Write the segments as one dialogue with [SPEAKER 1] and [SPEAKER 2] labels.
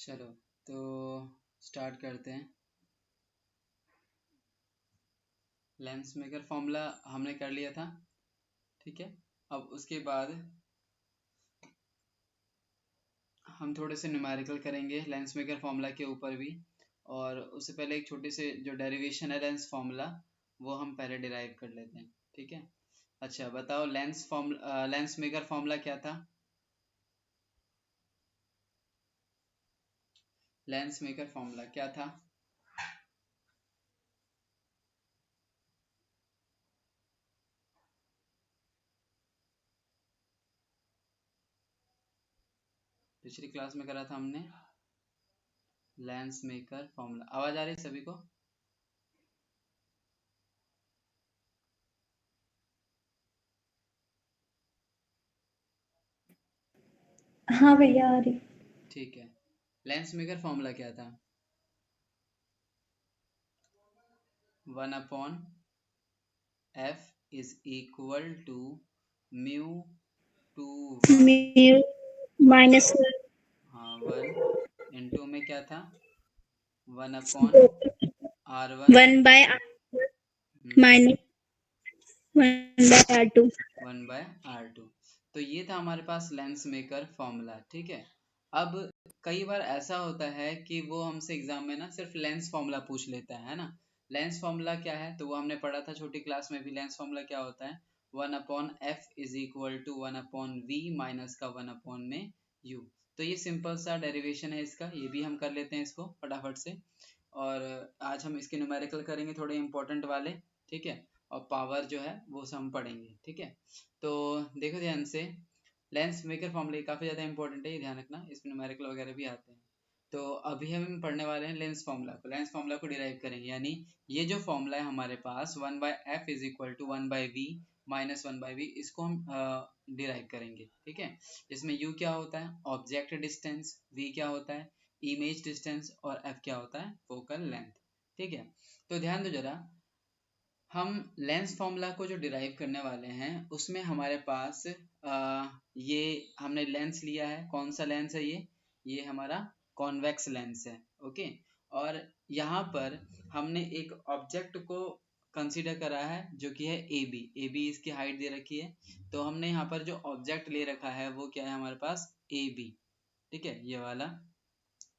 [SPEAKER 1] चलो तो स्टार्ट करते हैं। लेंस मेकर फॉर्मूला हमने कर लिया था, ठीक है। अब उसके बाद हम थोड़े से न्यूमेरिकल करेंगे लेंस मेकर फॉर्मूला के ऊपर भी, और उससे पहले एक छोटी से जो डेरिवेशन है लेंस फॉर्मूला वो हम पहले डिराइव कर लेते हैं, ठीक है। अच्छा बताओ, लेंस मेकर फॉर्मूला क्या था? लेंस मेकर फॉर्मूला क्या था? पिछली क्लास में करा था हमने लेंस मेकर फॉर्मूला। आवाज आ रही है सभी को?
[SPEAKER 2] हाँ भैया आ रही।
[SPEAKER 1] ठीक है। लेंस मेकर फॉर्मूला क्या था? 1/f is equal to mu two 1।
[SPEAKER 2] Mu minus
[SPEAKER 1] हाँ 1 इंटू में क्या था? 1/r1
[SPEAKER 2] 1 bye minus 1/r2।
[SPEAKER 1] 1/r2। तो ये था हमारे पास लेंस मेकर फॉर्मूला, ठीक है। अब कई बार ऐसा होता है कि वो हमसे एग्जाम में ना सिर्फ लेंस फॉर्मूला पूछ लेता है ना। लेंस फॉर्मूला क्या है तो वो हमने पढ़ा था छोटी क्लास में भी। लेंस फॉर्मूला क्या होता है? 1/f is equal to 1/v minus का 1 में u। तो ये सिंपल सा डेरिवेशन है इसका, ये भी हम कर लेते हैं इसको फटाफट से। और आज हम इसके न्यूमेरिकल करेंगे थोड़े इंपॉर्टेंट वाले, ठीक है। और पावर जो है वो सब हम पढ़ेंगे, ठीक है। तो देखो ध्यान से, लेंस मेकर फॉर्मूले काफ़ी ज़्यादा इंपॉर्टेंट है, ये ध्यान रखना, इसमें न्यूमेरिकल वगैरह भी आते हैं। तो अभी हम पढ़ने वाले हैं लेंस फार्मूला को डिराइव करेंगे। यानी ये जो फॉर्मूला है हमारे पास 1/f is equal to 1/v minus 1/v, इसको हम डिराइव करेंगे, ठीक है। इसमें u क्या होता है? Object distance. v क्या होता है? Image distance. और f क्या होता है? फोकल लेंथ, ठीक है। तो ध्यान दो जरा, हम लेंस फॉर्मूला को जो डिराइव करने वाले हैं उसमें हमारे पास ये हमने लेंस लिया है। कौन सा लेंस है ये हमारा कॉन्वेक्स लेंस है, ओके। और यहाँ पर हमने एक ऑब्जेक्ट को कंसीडर करा है जो कि है ए बी। ए बी इसकी हाइट दे रखी है, तो हमने यहाँ पर जो ऑब्जेक्ट ले रखा है वो क्या है हमारे पास? ए बी, ठीक है, ये वाला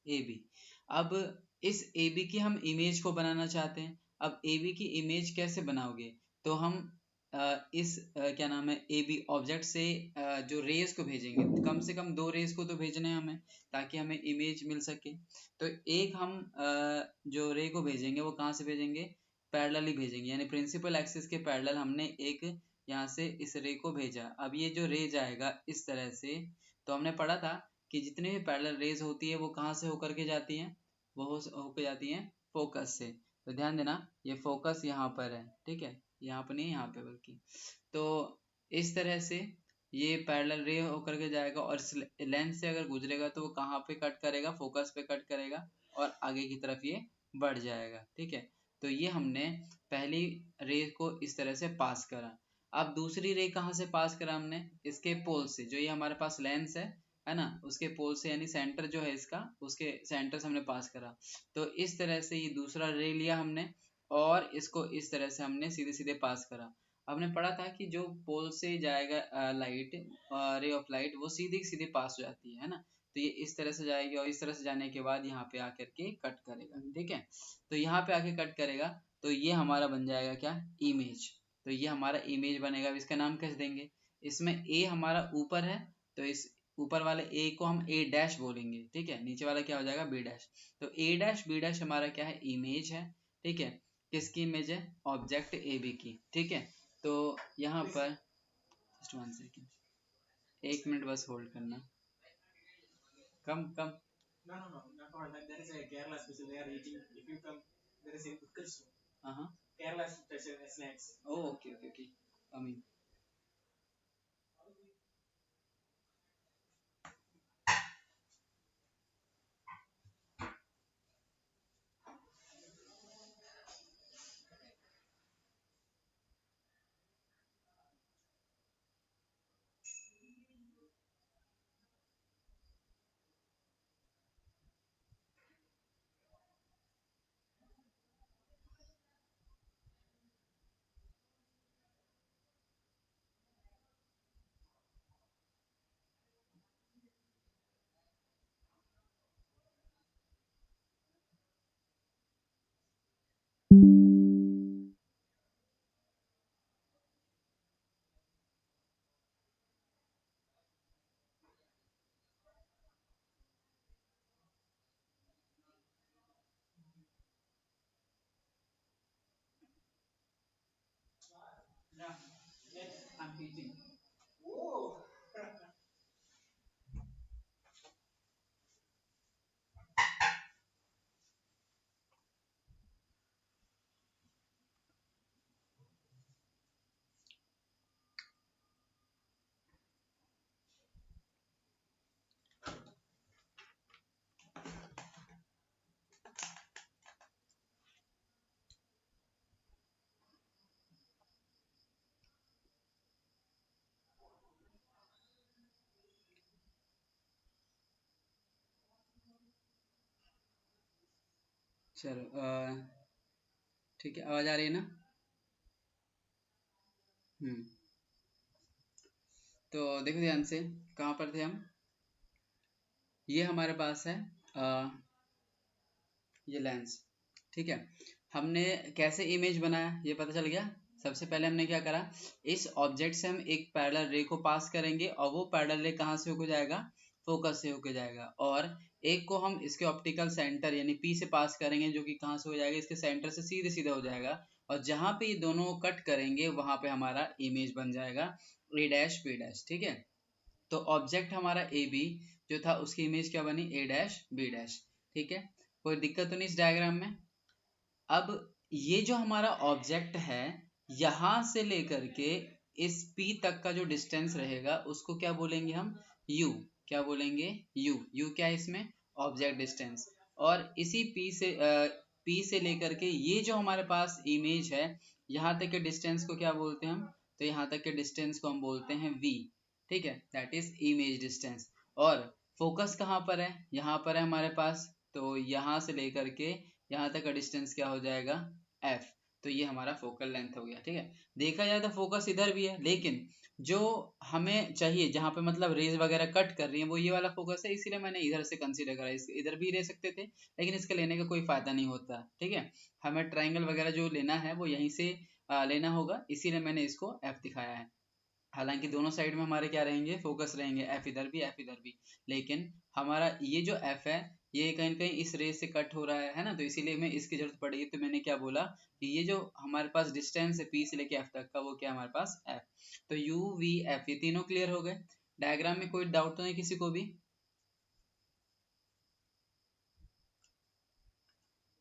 [SPEAKER 1] ए बी। अब इस ए बी की हम इमेज को बनाना चाहते हैं। अब ए बी की इमेज कैसे बनाओगे? तो हम क्या नाम है, ए बी ऑब्जेक्ट से जो रेज को भेजेंगे, कम से कम 2 रेज को तो भेजने हैं हमें, ताकि हमें इमेज मिल सके। तो एक हम जो रे को भेजेंगे वो कहाँ से भेजेंगे? पैरेलल ही भेजेंगे, यानी प्रिंसिपल एक्सिस के पैरेलल हमने एक यहाँ से इस रे को भेजा। अब ये जो रे जाएगा इस तरह से, तो हमने पढ़ा था कि जितने भी पैरेलल रेज होती है वो कहाँ से होकर के जाती हैं? वो होकर जाती हैं फोकस से। तो ध्यान देना, ये फोकस यहाँ पर है, ठीक है, यहाँ पर नहीं, यहाँ पे बल्कि। तो इस तरह से ये पैरेलल रे होकर के जाएगा, और लेंस से अगर गुजरेगा तो वो कहाँ पे कट करेगा? फोकस पे कट करेगा, और आगे की तरफ ये बढ़ जाएगा, ठीक है। तो ये हमने पहली रे को इस तरह से पास करा। अब दूसरी रे कहाँ से पास करा हमने? इसके पोल से, जो ये हमारे पास लेंस है ना, उसके पोल से, यानी सेंटर जो है इसका, उसके सेंटर से हमने पास करा। तो इस तरह से ये दूसरा रे लिया हमने, और इसको इस तरह से हमने सीधे सीधे पास करा। हमने पढ़ा था कि जो पोल से जाएगा लाइट, रे ऑफ लाइट, वो सीधे सीधे पास हो जाती है ना। तो ये इस तरह से जाएगी, और इस तरह से जाने के बाद यहाँ पे आकर के कट करेगा, ठीक है। तो यहाँ पे आके कट करेगा, तो ये हमारा बन जाएगा क्या? इमेज। तो ये हमारा इमेज बनेगा। अब इसका नाम कैसे देंगे? इसमें ए हमारा ऊपर है, तो इस ऊपर वाले ए को हम ए डैश बोलेंगे, ठीक है। नीचे वाला क्या हो जाएगा? B dash. तो ए डैश बी डैश हमारा क्या है? इमेज है, ठीक है। किसकी इमेज है? ऑब्जेक्ट ए बी की, ठीक है। तो यहाँ पर जस्ट 1 सेकेंड, 1 मिनट बस होल्ड करना। कम कम। हाँ, ओके ओके ओके, कमिंग। चलो ठीक है, आवाज आ रही है ना? हम्म। तो देखो ध्यान से, कहाँ पर थे हम? ये हमारे पास है ये लेंस, ठीक है। हमने कैसे इमेज बनाया ये पता चल गया। सबसे पहले हमने क्या करा, इस ऑब्जेक्ट से हम एक पैरेलल रे को पास करेंगे और वो पैरेलल रे कहाँ से होके जाएगा, फोकस से होके जाएगा। और एक को हम इसके ऑप्टिकल सेंटर यानी पी से पास करेंगे, जो कि कहाँ से हो जाएगा, इसके सेंटर से सीधे सीधे हो जाएगा। और जहां पे ये दोनों कट करेंगे वहां पे हमारा इमेज बन जाएगा ए डैश बी डैश, ठीक है। तो ऑब्जेक्ट हमारा ए बी जो था उसकी इमेज क्या बनी, ए डैश बी डैश, ठीक है। कोई दिक्कत तो नहीं इस डायग्राम में? अब ये जो हमारा ऑब्जेक्ट है, यहां से लेकर के इस P तक का जो डिस्टेंस रहेगा उसको क्या बोलेंगे हम, U। क्या बोलेंगे, U क्या है इसमें, ऑब्जेक्ट डिस्टेंस। और इसी P से लेकर के ये जो हमारे पास इमेज है, यहाँ तक के डिस्टेंस को क्या बोलते हैं हम, तो यहाँ तक के डिस्टेंस को हम बोलते हैं V, ठीक है, दैट इज इमेज डिस्टेंस। और फोकस कहाँ पर है, यहाँ पर है हमारे पास, तो यहाँ से लेकर के यहाँ तक का डिस्टेंस क्या हो जाएगा, f। तो ये हमारा फोकल लेंथ हो गया, ठीक है। देखा जाए तो फोकस इधर भी है, लेकिन जो हमें चाहिए जहाँ पे मतलब रेज वगैरह कट कर रही है वो ये वाला फोकस है, इसीलिए मैंने इधर से कंसीडर करा। इधर भी ले सकते थे लेकिन इसके लेने का कोई फायदा नहीं होता, ठीक है। हमें ट्राइंगल वगैरह जो लेना है वो यहीं से लेना होगा, इसीलिए मैंने इसको f दिखाया है। हालांकि दोनों साइड में हमारे क्या रहेंगे, फोकस रहेंगे, एफ इधर भी एफ इधर भी। लेकिन हमारा ये जो एफ है ये कहीं ना कहीं इस रेस से कट हो रहा है ना, तो इसीलिए हमें इसकी जरूरत पड़ेगी। तो मैंने क्या बोला कि ये जो हमारे पास डिस्टेंस है पी से लेके एफ तक का, वो क्या हमारे पास एफ। तो यू वी एफ ये तीनों क्लियर हो गए। डायग्राम में कोई डाउट तो नहीं किसी को भी?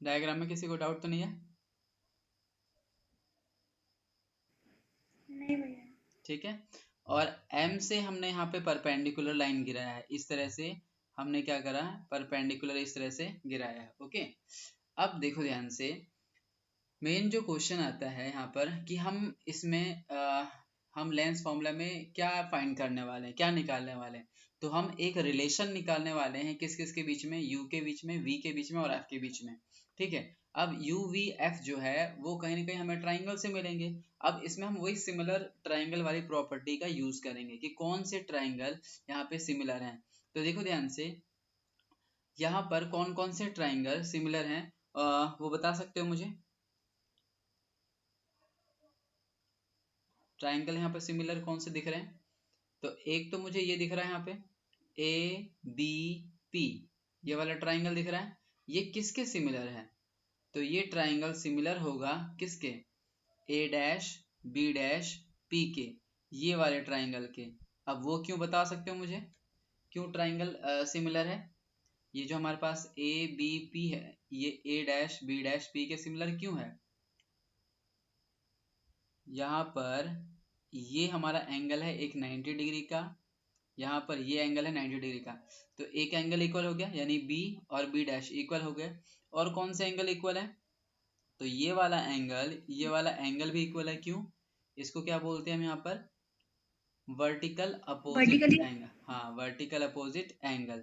[SPEAKER 1] डायग्राम में किसी को डाउट तो नहीं है?
[SPEAKER 2] नहीं भैया।
[SPEAKER 1] ठीक है। और M से हमने यहाँ पे परपेंडिकुलर लाइन गिराया है, इस तरह से हमने क्या करा है, परपेंडिकुलर इस तरह से गिराया है, ओके। अब देखो ध्यान से, मेन जो क्वेश्चन आता है यहाँ पर कि हम इसमें हम लेंस फॉर्मूला में क्या फाइंड करने वाले हैं, क्या निकालने वाले हैं। तो हम एक रिलेशन निकालने वाले हैं किस किस के बीच में, U के बीच में, V के बीच में और F के बीच में, ठीक है। अब U V F जो है वो कहीं ना कहीं हमें ट्राइंगल से मिलेंगे। अब इसमें हम वही सिमिलर ट्राइंगल वाली प्रॉपर्टी का यूज करेंगे कि कौन से ट्राइंगल यहाँ पे सिमिलर हैं। तो देखो ध्यान से, यहाँ पर कौन कौन से ट्राइंगल सिमिलर हैं, वो बता सकते हो मुझे? ट्राइंगल यहाँ पर सिमिलर कौन से दिख रहे हैं? तो एक तो मुझे ये दिख रहा है यहाँ पे ए बी पी, ये वाला ट्राइंगल दिख रहा है। ये किसके सिमिलर है? तो ये ट्राइंगल सिमिलर होगा किसके, ए डैश बी डैश पी के, ये वाले ट्राइंगल के। अब वो क्यों बता सकते हो मुझे, क्यों ट्राइंगल सिमिलर है? ये जो हमारे पास ए बी पी है, ये ए डैश बी डैश पी के सिमिलर क्यों है? यहाँ पर ये हमारा एंगल है एक 90 डिग्री का, यहाँ पर ये एंगल है 90 डिग्री का। तो एक एंगल इक्वल हो गया, यानी बी और बी डैश इक्वल हो गए। और कौन सा एंगल इक्वल है, तो ये वाला एंगल, ये वाला एंगल भी इक्वल है। क्यों? इसको क्या बोलते हैं हम यहाँ पर, वर्टिकल अपोजिट
[SPEAKER 2] वर्टिकली।
[SPEAKER 1] एंगल। हाँ, वर्टिकल अपोजिट एंगल।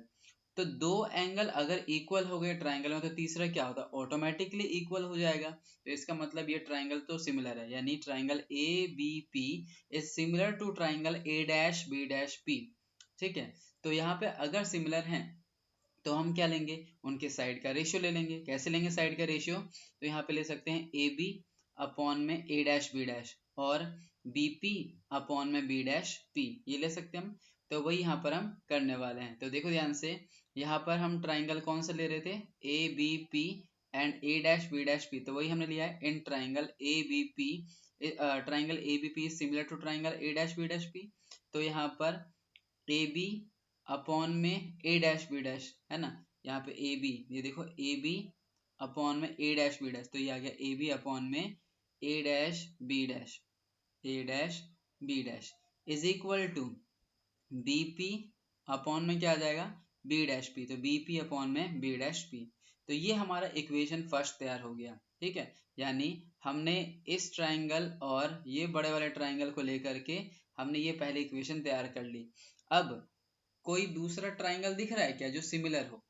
[SPEAKER 1] तो दो एंगल अगर इक्वल हो गए ट्राइंगल में, तो तीसरा क्या होता है, ऑटोमेटिकली इक्वल हो जाएगा। तो इसका मतलब ये ट्राइंगल तो सिमिलर है, यानी triangle A B P is similar to triangle A dash B dash P, ठीक है। तो यहाँ पे अगर सिमिलर हैं तो हम क्या लेंगे, उनके साइड का रेशियो ले लेंगे। कैसे लेंगे साइड का रेशियो, तो यहाँ पे ले सकते हैं ए बी अपॉन में ए डैश बी डैश, और बी पी अपॉन में बी डैश पी, ये ले सकते हैं हम। तो वही यहाँ पर हम करने वाले हैं। तो देखो ध्यान से, यहाँ पर हम ट्राइंगल कौन सा ले रहे थे, A B P and A dash B dash P, तो वही हमने लिया है in triangle A B P, triangle A B P similar to triangle A dash B dash P. तो यहाँ पर ए बी अपॉन में ए डैश बी डैश है ना, यहाँ पे ए बी, ये देखो ए बी अपॉन में ए डैश बी डैश, तो ये आ गया ए बी अपॉन में A dash B dash, A dash B dash is equal to B P upon में क्या आ जाएगा बी डैश पी, तो बी पी अपॉन में बी डैश पी। तो ये हमारा इक्वेशन फर्स्ट तैयार हो गया, ठीक है। यानी हमने इस ट्राइंगल और ये बड़े वाले ट्राइंगल को लेकर के हमने ये पहले इक्वेशन तैयार कर ली। अब कोई दूसरा ट्राइंगल दिख रहा है क्या जो सिमिलर हो?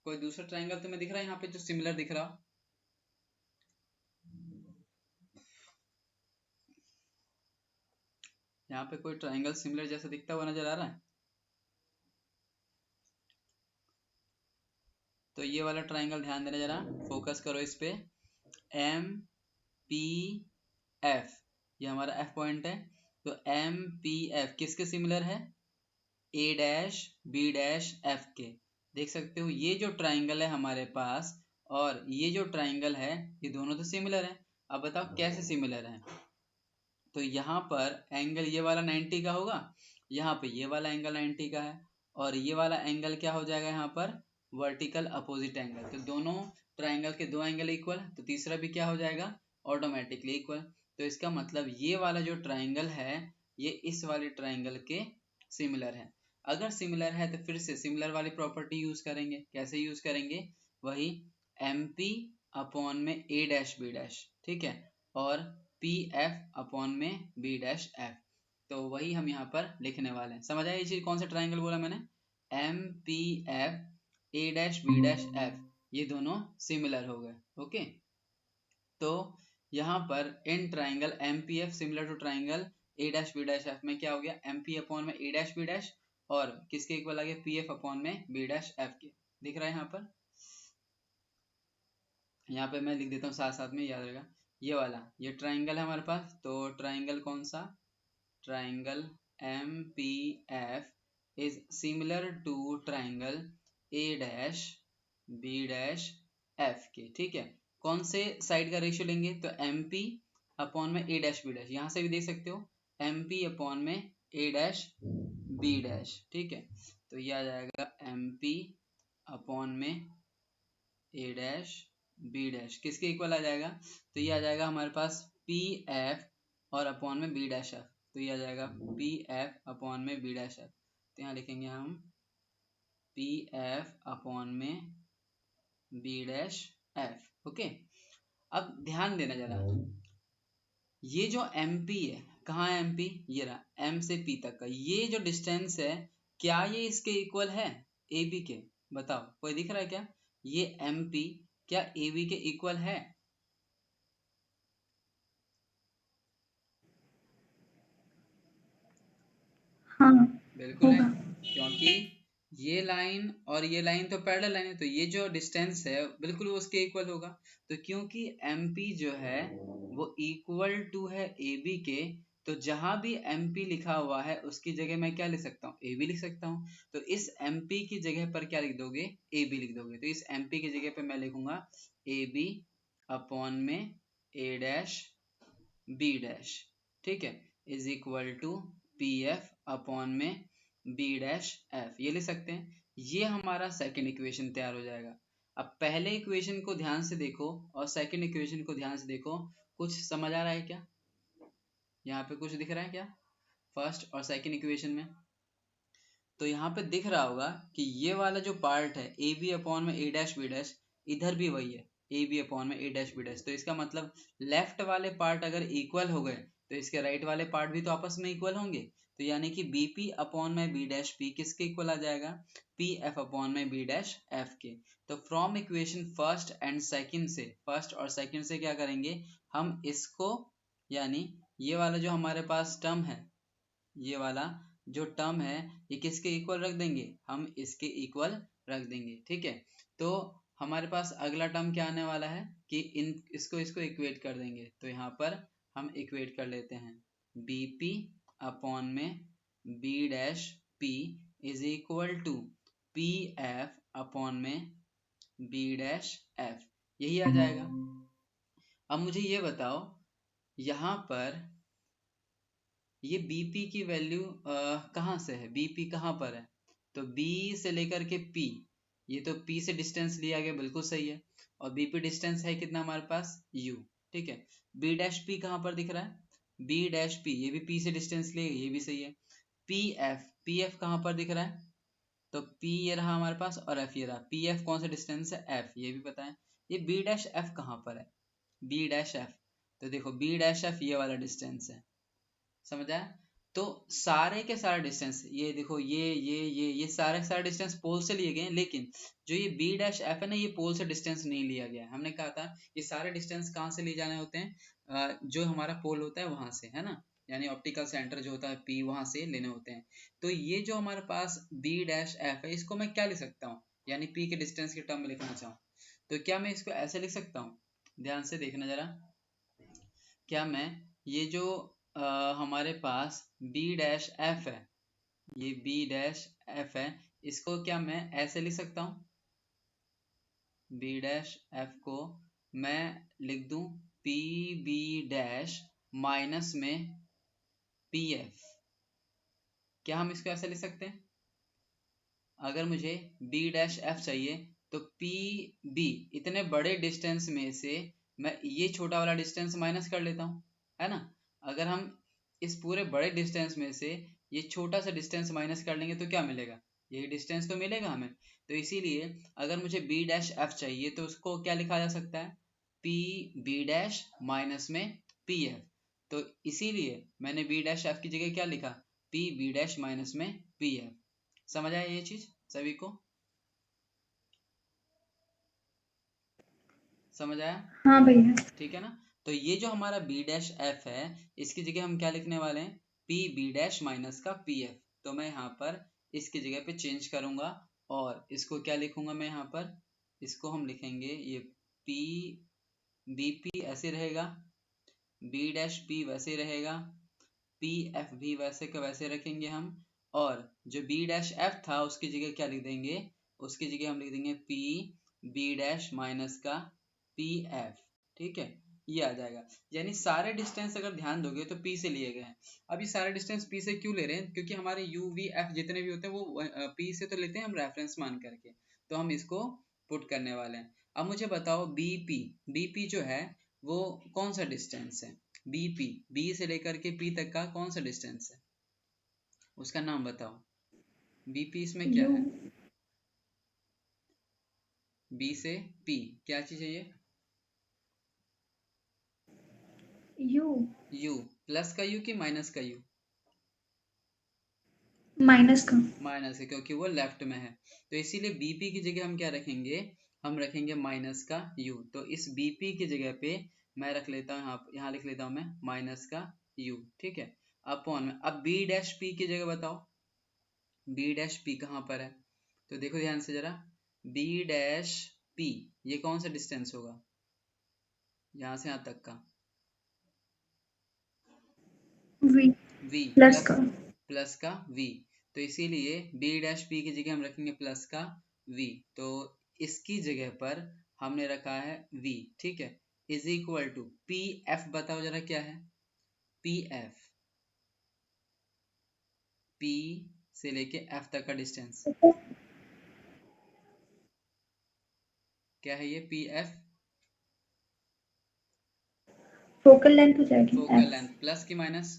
[SPEAKER 1] कोई दूसरा ट्राइंगल तुम्हें दिख रहा है यहाँ पे जो सिमिलर दिख रहा हो? यहाँ पे कोई ट्राइंगल सिमिलर जैसा दिखता हुआ नजर आ रहा है? तो ये वाला ट्राइंगल ध्यान देना, जरा फोकस करो इस पे। एम पी एफ, ये हमारा एफ पॉइंट है, तो एम पी एफ किसके सिमिलर है? ए डैश बी डैश एफ के। देख सकते हो ये जो ट्राइंगल है हमारे पास और ये जो ट्राइंगल है ये दोनों तो सिमिलर है। अब बताओ कैसे सिमिलर है? तो यहाँ पर एंगल ये वाला 90 का होगा, यहाँ पे ये वाला एंगल 90 का है, और ये वाला एंगल क्या हो जाएगा यहाँ पर? Vertical opposite angle. तो दोनों ट्राइंगल के दो एंगल इक्वल, तो तीसरा भी क्या हो जाएगा? Automatically equal. तो इसका मतलब ये वाला जो ट्राइंगल है ये इस वाले ट्राइंगल के सिमिलर है। अगर सिमिलर है तो फिर से सिमिलर वाली प्रॉपर्टी यूज करेंगे। कैसे यूज करेंगे? वही एम पी अपॉन में ए डैश बी डैश, ठीक है, और पी एफ अपॉन में बी डैश एफ। तो वही हम यहाँ पर लिखने वाले हैं। समझ आया ये चीज? कौन सा ट्राइंगल बोला मैंने? M P F A dash B dash F, ये दोनों सिमिलर हो गए। ओके, तो यहाँ पर in triangle M P F similar to triangle A dash B dash F में क्या हो गया? एम पी अपॉन में ए डैश बी डैश और किसके इक्वल आ गया? पी एफ अपॉन में बी डैश एफ के। दिख रहा है यहाँ पर? यहाँ पे मैं लिख देता हूँ साथ साथ में, याद रहेगा। ये वाला ये ट्राइंगल है हमारे पास, तो ट्राइंगल कौन सा? Triangle M P F is similar to triangle A dash B dash F के, ठीक है। कौन से साइड का रेशियो लेंगे? तो एम पी अपॉन में ए डैश बी डैश, यहाँ से भी देख सकते हो एम पी अपॉन में ए डैश बी डैश, ठीक है। तो ये आ जाएगा एम पी अपॉन में ए डैश बी डैश किसके इक्वल आ जाएगा? तो ये आ जाएगा हमारे पास पी एफ और अपॉन में बी डैश एफ, तो ये आ जाएगा पी एफ अपॉन में बी डैश एफ। तो यहाँ लिखेंगे हम पी एफ अपॉन में बी डैश एफ। ओके, अब ध्यान देना जरा, ये जो एम पी है, कहाँ है एम पी? ये रहा एम से पी तक का ये जो डिस्टेंस है, क्या ये इसके इक्वल है? ए बी के? बताओ, कोई दिख रहा है क्या? ये एम पी क्या ए बी के इक्वल है?
[SPEAKER 2] हाँ
[SPEAKER 1] बिल्कुल है,
[SPEAKER 2] होगा।
[SPEAKER 1] क्योंकि ये लाइन और ये लाइन तो पैरेलल लाइन है, तो ये जो डिस्टेंस है बिल्कुल वो उसके इक्वल होगा। तो क्योंकि MP जो है वो इक्वल टू है AB के, तो जहां भी MP लिखा हुआ है उसकी जगह मैं क्या लिख सकता हूँ? AB लिख सकता हूँ। तो इस MP की जगह पर क्या लिख दोगे? AB लिख दोगे। तो इस MP की जगह पर मैं लिखूंगा AB अपॉन में A डैश बी डैश, ठीक है, is equal to P F upon में बी डैश एफ, ये लिख सकते हैं। ये हमारा सेकंड इक्वेशन तैयार हो जाएगा। अब पहले इक्वेशन को ध्यान से देखो और सेकंड इक्वेशन को ध्यान से देखो, कुछ समझ आ रहा है क्या? यहाँ पे कुछ दिख रहा है क्या फर्स्ट और सेकंड इक्वेशन में? तो यहाँ पे दिख रहा होगा कि ये वाला जो पार्ट है ए बी अपॉन में ए डैश बी डैश, इधर भी वही है ए बी अपॉन में ए डैश बी डैश। तो इसका मतलब लेफ्ट वाले पार्ट अगर इक्वल हो गए तो इसके राइट वाले पार्ट भी तो आपस में इक्वल होंगे। तो यानी कि बी पी अपॉन में बी डैश पी किसके इक्वल आ जाएगा? पी एफ अपॉन में बी डैश एफ के। तो from equation first and second से, फर्स्ट और सेकंड से क्या करेंगे हम इसको, यानी ये वाला जो हमारे पास टर्म है, ये वाला जो टर्म है ये किसके इक्वल रख देंगे? हम इसके इक्वल रख देंगे, ठीक है। तो हमारे पास अगला टर्म क्या आने वाला है कि इसको इक्वेट कर देंगे। तो यहाँ पर हम इक्वेट कर लेते हैं बी पी अपॉन में B dash P is equal to P F upon में बी डैश एफ, यही आ जाएगा। अब मुझे ये बताओ यहाँ पर ये बीपी की वैल्यू कहाँ से है, बीपी कहाँ पर है, तो बी से लेकर के पी, ये तो पी से डिस्टेंस लिया गया, बिल्कुल सही है। और बीपी डिस्टेंस है कितना हमारे पास, यू, ठीक है। बी डैश पी कहाँ पर दिख रहा है, बी डैश पी, ये भी पी से डिस्टेंस लिए, ये भी सही है। पी एफ कहाँ पर दिख रहा है, तो पी ये रहा हमारे पास और एफ ये रहा, पी एफ कौन सा डिस्टेंस है, एफ, ये भी पता है। ये बी डैश एफ कहाँ पर है, बी डैश एफ, तो देखो बी डैश एफ ये वाला डिस्टेंस है, समझ आया। तो सारे के सारे डिस्टेंस, ये देखो ये सारे सारे डिस्टेंस पोल से लिए गए हैं, लेकिन जो ये बी डैश एफ है ना, ये पोल से डिस्टेंस नहीं लिया गया है। हमने कहा था ये सारे डिस्टेंस कहाँ से लिए जाने होते हैं, जो हमारा पोल होता है वहां से, है ना, यानी ऑप्टिकल सेंटर जो होता है पी, वहां से लेने होते हैं। तो ये जो हमारे पास बी डैश एफ है, इसको मैं क्या लिख सकता हूँ, यानी पी के डिस्टेंस के टर्म में लिखना चाहूँ, तो क्या मैं इसको ऐसे लिख सकता हूँ, ध्यान से देखना जरा। क्या मैं ये जो हमारे पास बी डैश एफ है, ये बी डैश एफ है, इसको क्या मैं ऐसे लिख सकता हूँ, बी डैश एफ को मैं लिख दूं पी बी डैश माइनस में पी एफ, क्या हम इसको ऐसे लिख सकते हैं। अगर मुझे बी डैश एफ चाहिए तो पी बी, इतने बड़े डिस्टेंस में से मैं ये छोटा वाला डिस्टेंस माइनस कर लेता हूँ, है ना। अगर हम इस पूरे बड़े डिस्टेंस में से ये छोटा सा डिस्टेंस माइनस कर लेंगे तो क्या मिलेगा, यही डिस्टेंस तो मिलेगा हमें। तो इसीलिए अगर मुझे बी डैश एफ चाहिए तो उसको क्या लिखा जा सकता है, पी बी डैश माइनस में पी एफ। तो इसीलिए मैंने बी डैश एफ की जगह क्या लिखा, पी बी डैश माइनस में पी एफ। समझ आया ये चीज सभी को, समझ आया।
[SPEAKER 2] हाँ भैया।
[SPEAKER 1] ठीक है ना। तो ये जो हमारा बी डैश एफ है, इसकी जगह हम क्या लिखने वाले हैं, पी बी डैश माइनस का पी एफ। तो मैं यहाँ पर इसकी जगह पे चेंज करूंगा और इसको क्या लिखूंगा मैं यहाँ पर, इसको हम लिखेंगे ये पी बी पी ऐसे रहेगा, बी डैश पी वैसे रहेगा, पी एफ भी वैसे का वैसे रखेंगे हम। और जो बी डैश एफ था उसकी जगह क्या लिख देंगे, उसकी जगह हम लिख देंगे पी बी डैश माइनस का पी एफ, ठीक है। ये आ जाएगा, यानी सारे डिस्टेंस अगर ध्यान दोगे तो पी से लिए गए हैं। अब ये सारे डिस्टेंस पी से क्यों ले रहे हैं, क्योंकि हमारे यू वी एफ जितने भी होते हैं वो पी से तो लेते हैं हम रेफरेंस मान करके, तो हम इसको पुट करने वाले हैं। अब मुझे बताओ बीपी, बीपी जो है वो कौन सा डिस्टेंस है, बीपी, बी से लेकर के पी तक का कौन सा डिस्टेंस है, उसका नाम बताओ। बीपी इसमें क्या
[SPEAKER 2] यू
[SPEAKER 1] है, बी से पी क्या चीज है ये,
[SPEAKER 2] यू
[SPEAKER 1] यू, प्लस का यू कि माइनस का यू,
[SPEAKER 2] माइनस का।
[SPEAKER 1] माइनस है क्योंकि वो लेफ्ट में है। तो इसीलिए बीपी की जगह हम क्या रखेंगे, हम रखेंगे माइनस का यू। तो इस बीपी की जगह पे मैं रख लेता हूँ, यहाँ लिख लेता हूँ मैं माइनस का यू, ठीक है, अपॉन में। अब बी डैश पी की जगह बताओ, बी डैश पी कहाँ पर है, तो देखो ध्यान से जरा, बी डैश पी ये कौन सा डिस्टेंस होगा, यहाँ से यहाँ तक का,
[SPEAKER 2] वी
[SPEAKER 1] v,
[SPEAKER 2] प्लस
[SPEAKER 1] प्लस
[SPEAKER 2] का।
[SPEAKER 1] प्लस का v। तो इसीलिए b डैश p की जगह हम रखेंगे प्लस का v। तो इसकी जगह पर हमने रखा है v, ठीक है, is equal to P F, बताओ जरा क्या है, पी एफ, p से लेके f तक का डिस्टेंस क्या है, ये पी एफ
[SPEAKER 2] फोकल लेंथ हो जाएगी
[SPEAKER 1] फोकल
[SPEAKER 2] एफ।
[SPEAKER 1] लेंथ, प्लस की माइनस,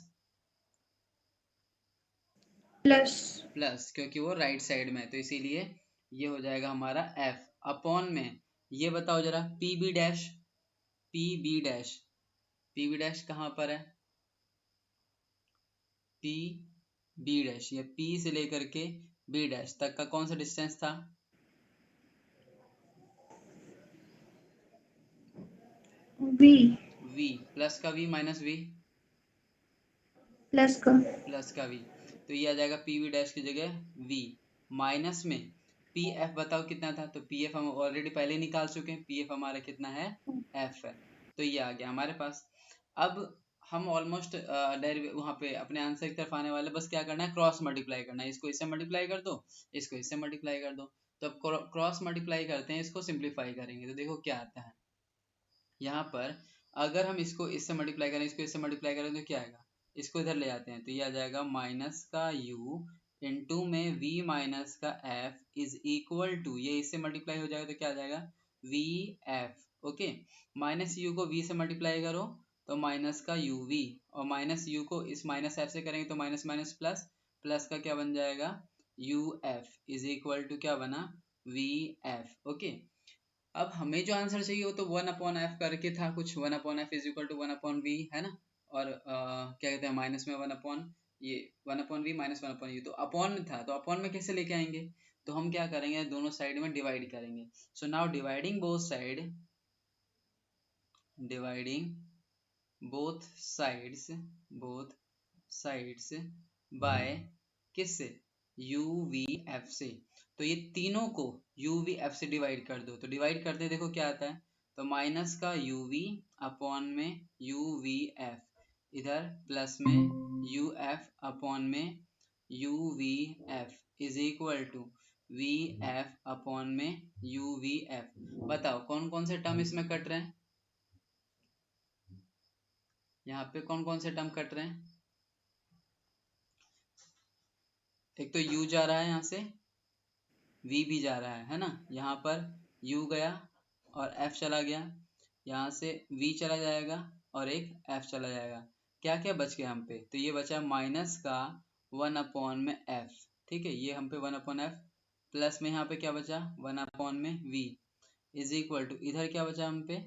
[SPEAKER 2] प्लस।
[SPEAKER 1] प्लस, क्योंकि वो राइट साइड में है तो इसीलिए ये हो जाएगा हमारा f अपॉन में। ये बताओ जरा P B dash, P B dash, P B dash कहाँ पर है, पी बी डैश, या पी से लेकर के बी डैश तक का कौन सा डिस्टेंस था,
[SPEAKER 2] वी
[SPEAKER 1] v, प्लस का v माइनस v,
[SPEAKER 2] प्लस का।
[SPEAKER 1] प्लस का v। तो ये आ जाएगा पी वी डैश की जगह v माइनस में पी एफ, बताओ कितना था, तो पी एफ हम ऑलरेडी पहले निकाल चुके हैं, पी एफ हमारा कितना है, एफ है। तो ये आ गया हमारे पास। अब हम ऑलमोस्ट वहां पे अपने आंसर की तरफ आने वाले, बस क्या करना है, क्रॉस मल्टीप्लाई करना है, इसको इससे मल्टीप्लाई कर दो, इसको इससे मल्टीप्लाई कर दो। तो अब क्रॉस मल्टीप्लाई करते हैं, इसको सिंप्लीफाई करेंगे तो देखो क्या आता है। यहाँ पर अगर हम इसको इससे मल्टीप्लाई करें, इसको इससे मल्टीप्लाई करें तो क्या आएगा, इसको इधर ले आते हैं तो ये आ जाएगा माइनस का u इंटू में v माइनस का f इज इक्वल टू, ये इससे मल्टीप्लाई हो जाएगा तो क्या आ जाएगा v f। Okay, minus u को v से मल्टीप्लाई करो तो माइनस का uv, और माइनस u को इस माइनस f से करेंगे तो माइनस माइनस प्लस, प्लस का क्या बन जाएगा uf इज इक्वल टू क्या बना vf। ओके, अब हमें जो आंसर चाहिए वो तो 1/f करके था कुछ, 1/f is equal to 1/v है ना, और क्या कहते हैं माइनस में 1/, ये 1/v माइनस 1/u, तो अपॉन में था तो अपॉन में कैसे लेके आएंगे, तो हम क्या करेंगे दोनों साइड में डिवाइड करेंगे। So now dividing both sides by किससे, UVF से, तो ये तीनों को UVF से डिवाइड कर दो, तो डिवाइड करते देखो क्या आता है, तो माइनस का UV अपॉन में UVF, इधर प्लस में UF अपॉन में UVF is equal to VF upon में UVF। बताओ कौन कौन से टर्म इसमें कट रहे हैं, यहाँ पे कौन कौन से टर्म कट रहे हैं, एक तो u जा रहा है यहाँ से, v भी जा रहा है ना, यहाँ पर u गया और f चला गया, यहाँ से v चला जाएगा और एक f चला जाएगा, क्या क्या बच गया हम पे, तो ये बचा माइनस का 1/में f, ठीक है, ये हम पे 1/f, प्लस में यहाँ पे क्या बचा 1/में v इज इक्वल टू, इधर क्या बचा हम पे,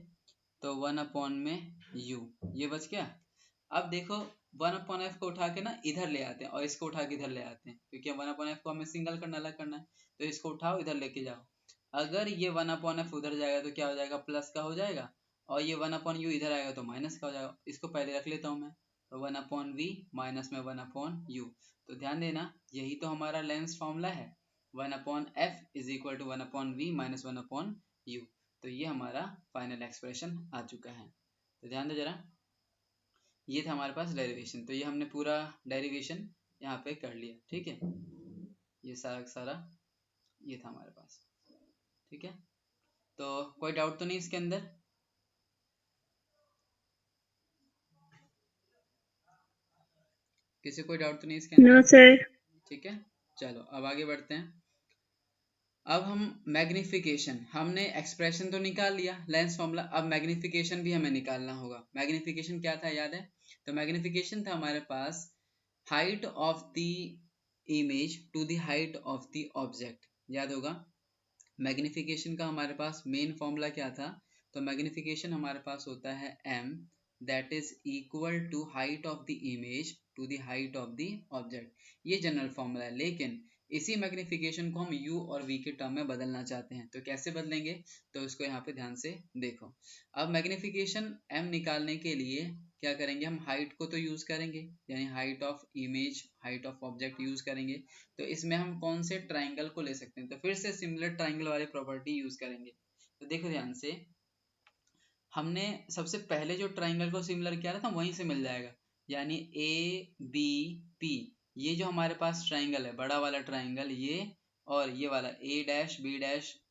[SPEAKER 1] तो 1/में u, ये बच गया। अब देखो 1/f को उठा के ना इधर ले आते हैं और इसको उठा के इधर ले आते हैं, क्योंकि 1/f को हमें सिंगल करना, अलग करना है, तो इसको उठाओ इधर लेके जाओ, अगर ये 1/f उधर जाएगा तो क्या हो जाएगा प्लस का हो जाएगा, और ये 1/u इधर आएगा तो माइनस का हो जाएगा, इसको पहले रख लेता हूँ मैं, तो 1/v माइनस में 1/u, तो ध्यान देना यही तो हमारा लेंस फॉर्मूला है, 1/f is equal to 1/v minus 1/u, तो ये हमारा फाइनल एक्सप्रेशन आ चुका है। तो ध्यान दो जरा, ये था हमारे पास डेरिवेशन, तो ये हमने पूरा डेरिवेशन यहाँ पे कर लिया, ठीक है, ये सारा सारा ये था हमारे पास, ठीक है, तो कोई डाउट तो नहीं इसके अंदर, किसी कोई डाउट तो नहीं इसके अंदर,
[SPEAKER 2] नो सर।
[SPEAKER 1] ठीक है, चलो अब आगे बढ़ते हैं। अब हम मैग्निफिकेशन, हमने एक्सप्रेशन तो निकाल लिया लेंस फॉर्मूला, अब मैग्निफिकेशन भी हमें निकालना होगा। मैग्निफिकेशन क्या था याद है, तो मैग्निफिकेशन था हमारे पास height of the image to the height of the object, याद होगा। मैग्निफिकेशन का हमारे पास मेन फॉर्मूला क्या था, तो मैग्निफिकेशन हमारे पास होता है m that is equal to height of the image to the height of the object, ये जनरल फॉर्मूला है, लेकिन इसी मैग्निफिकेशन को हम u और v के टर्म में बदलना चाहते हैं, तो कैसे बदलेंगे, तो इसको यहाँ पे ध्यान से देखो। अब मैग्निफिकेशन m निकालने के लिए क्या करेंगे, हम हाइट को तो यूज करेंगे, यानी height of image height of object use करेंगे, तो इसमें हम कौन से ट्राइंगल को ले सकते हैं, तो फिर से सिमिलर ट्राइंगल वाली प्रॉपर्टी यूज करेंगे। तो देखो ध्यान से, हमने सबसे पहले जो ट्राइंगल को सिमिलर किया था वहीं से मिल जाएगा, यानी ABP, ये जो हमारे पास ट्राइंगल है बड़ा वाला ट्राइंगल ये, और ये वाला A', B',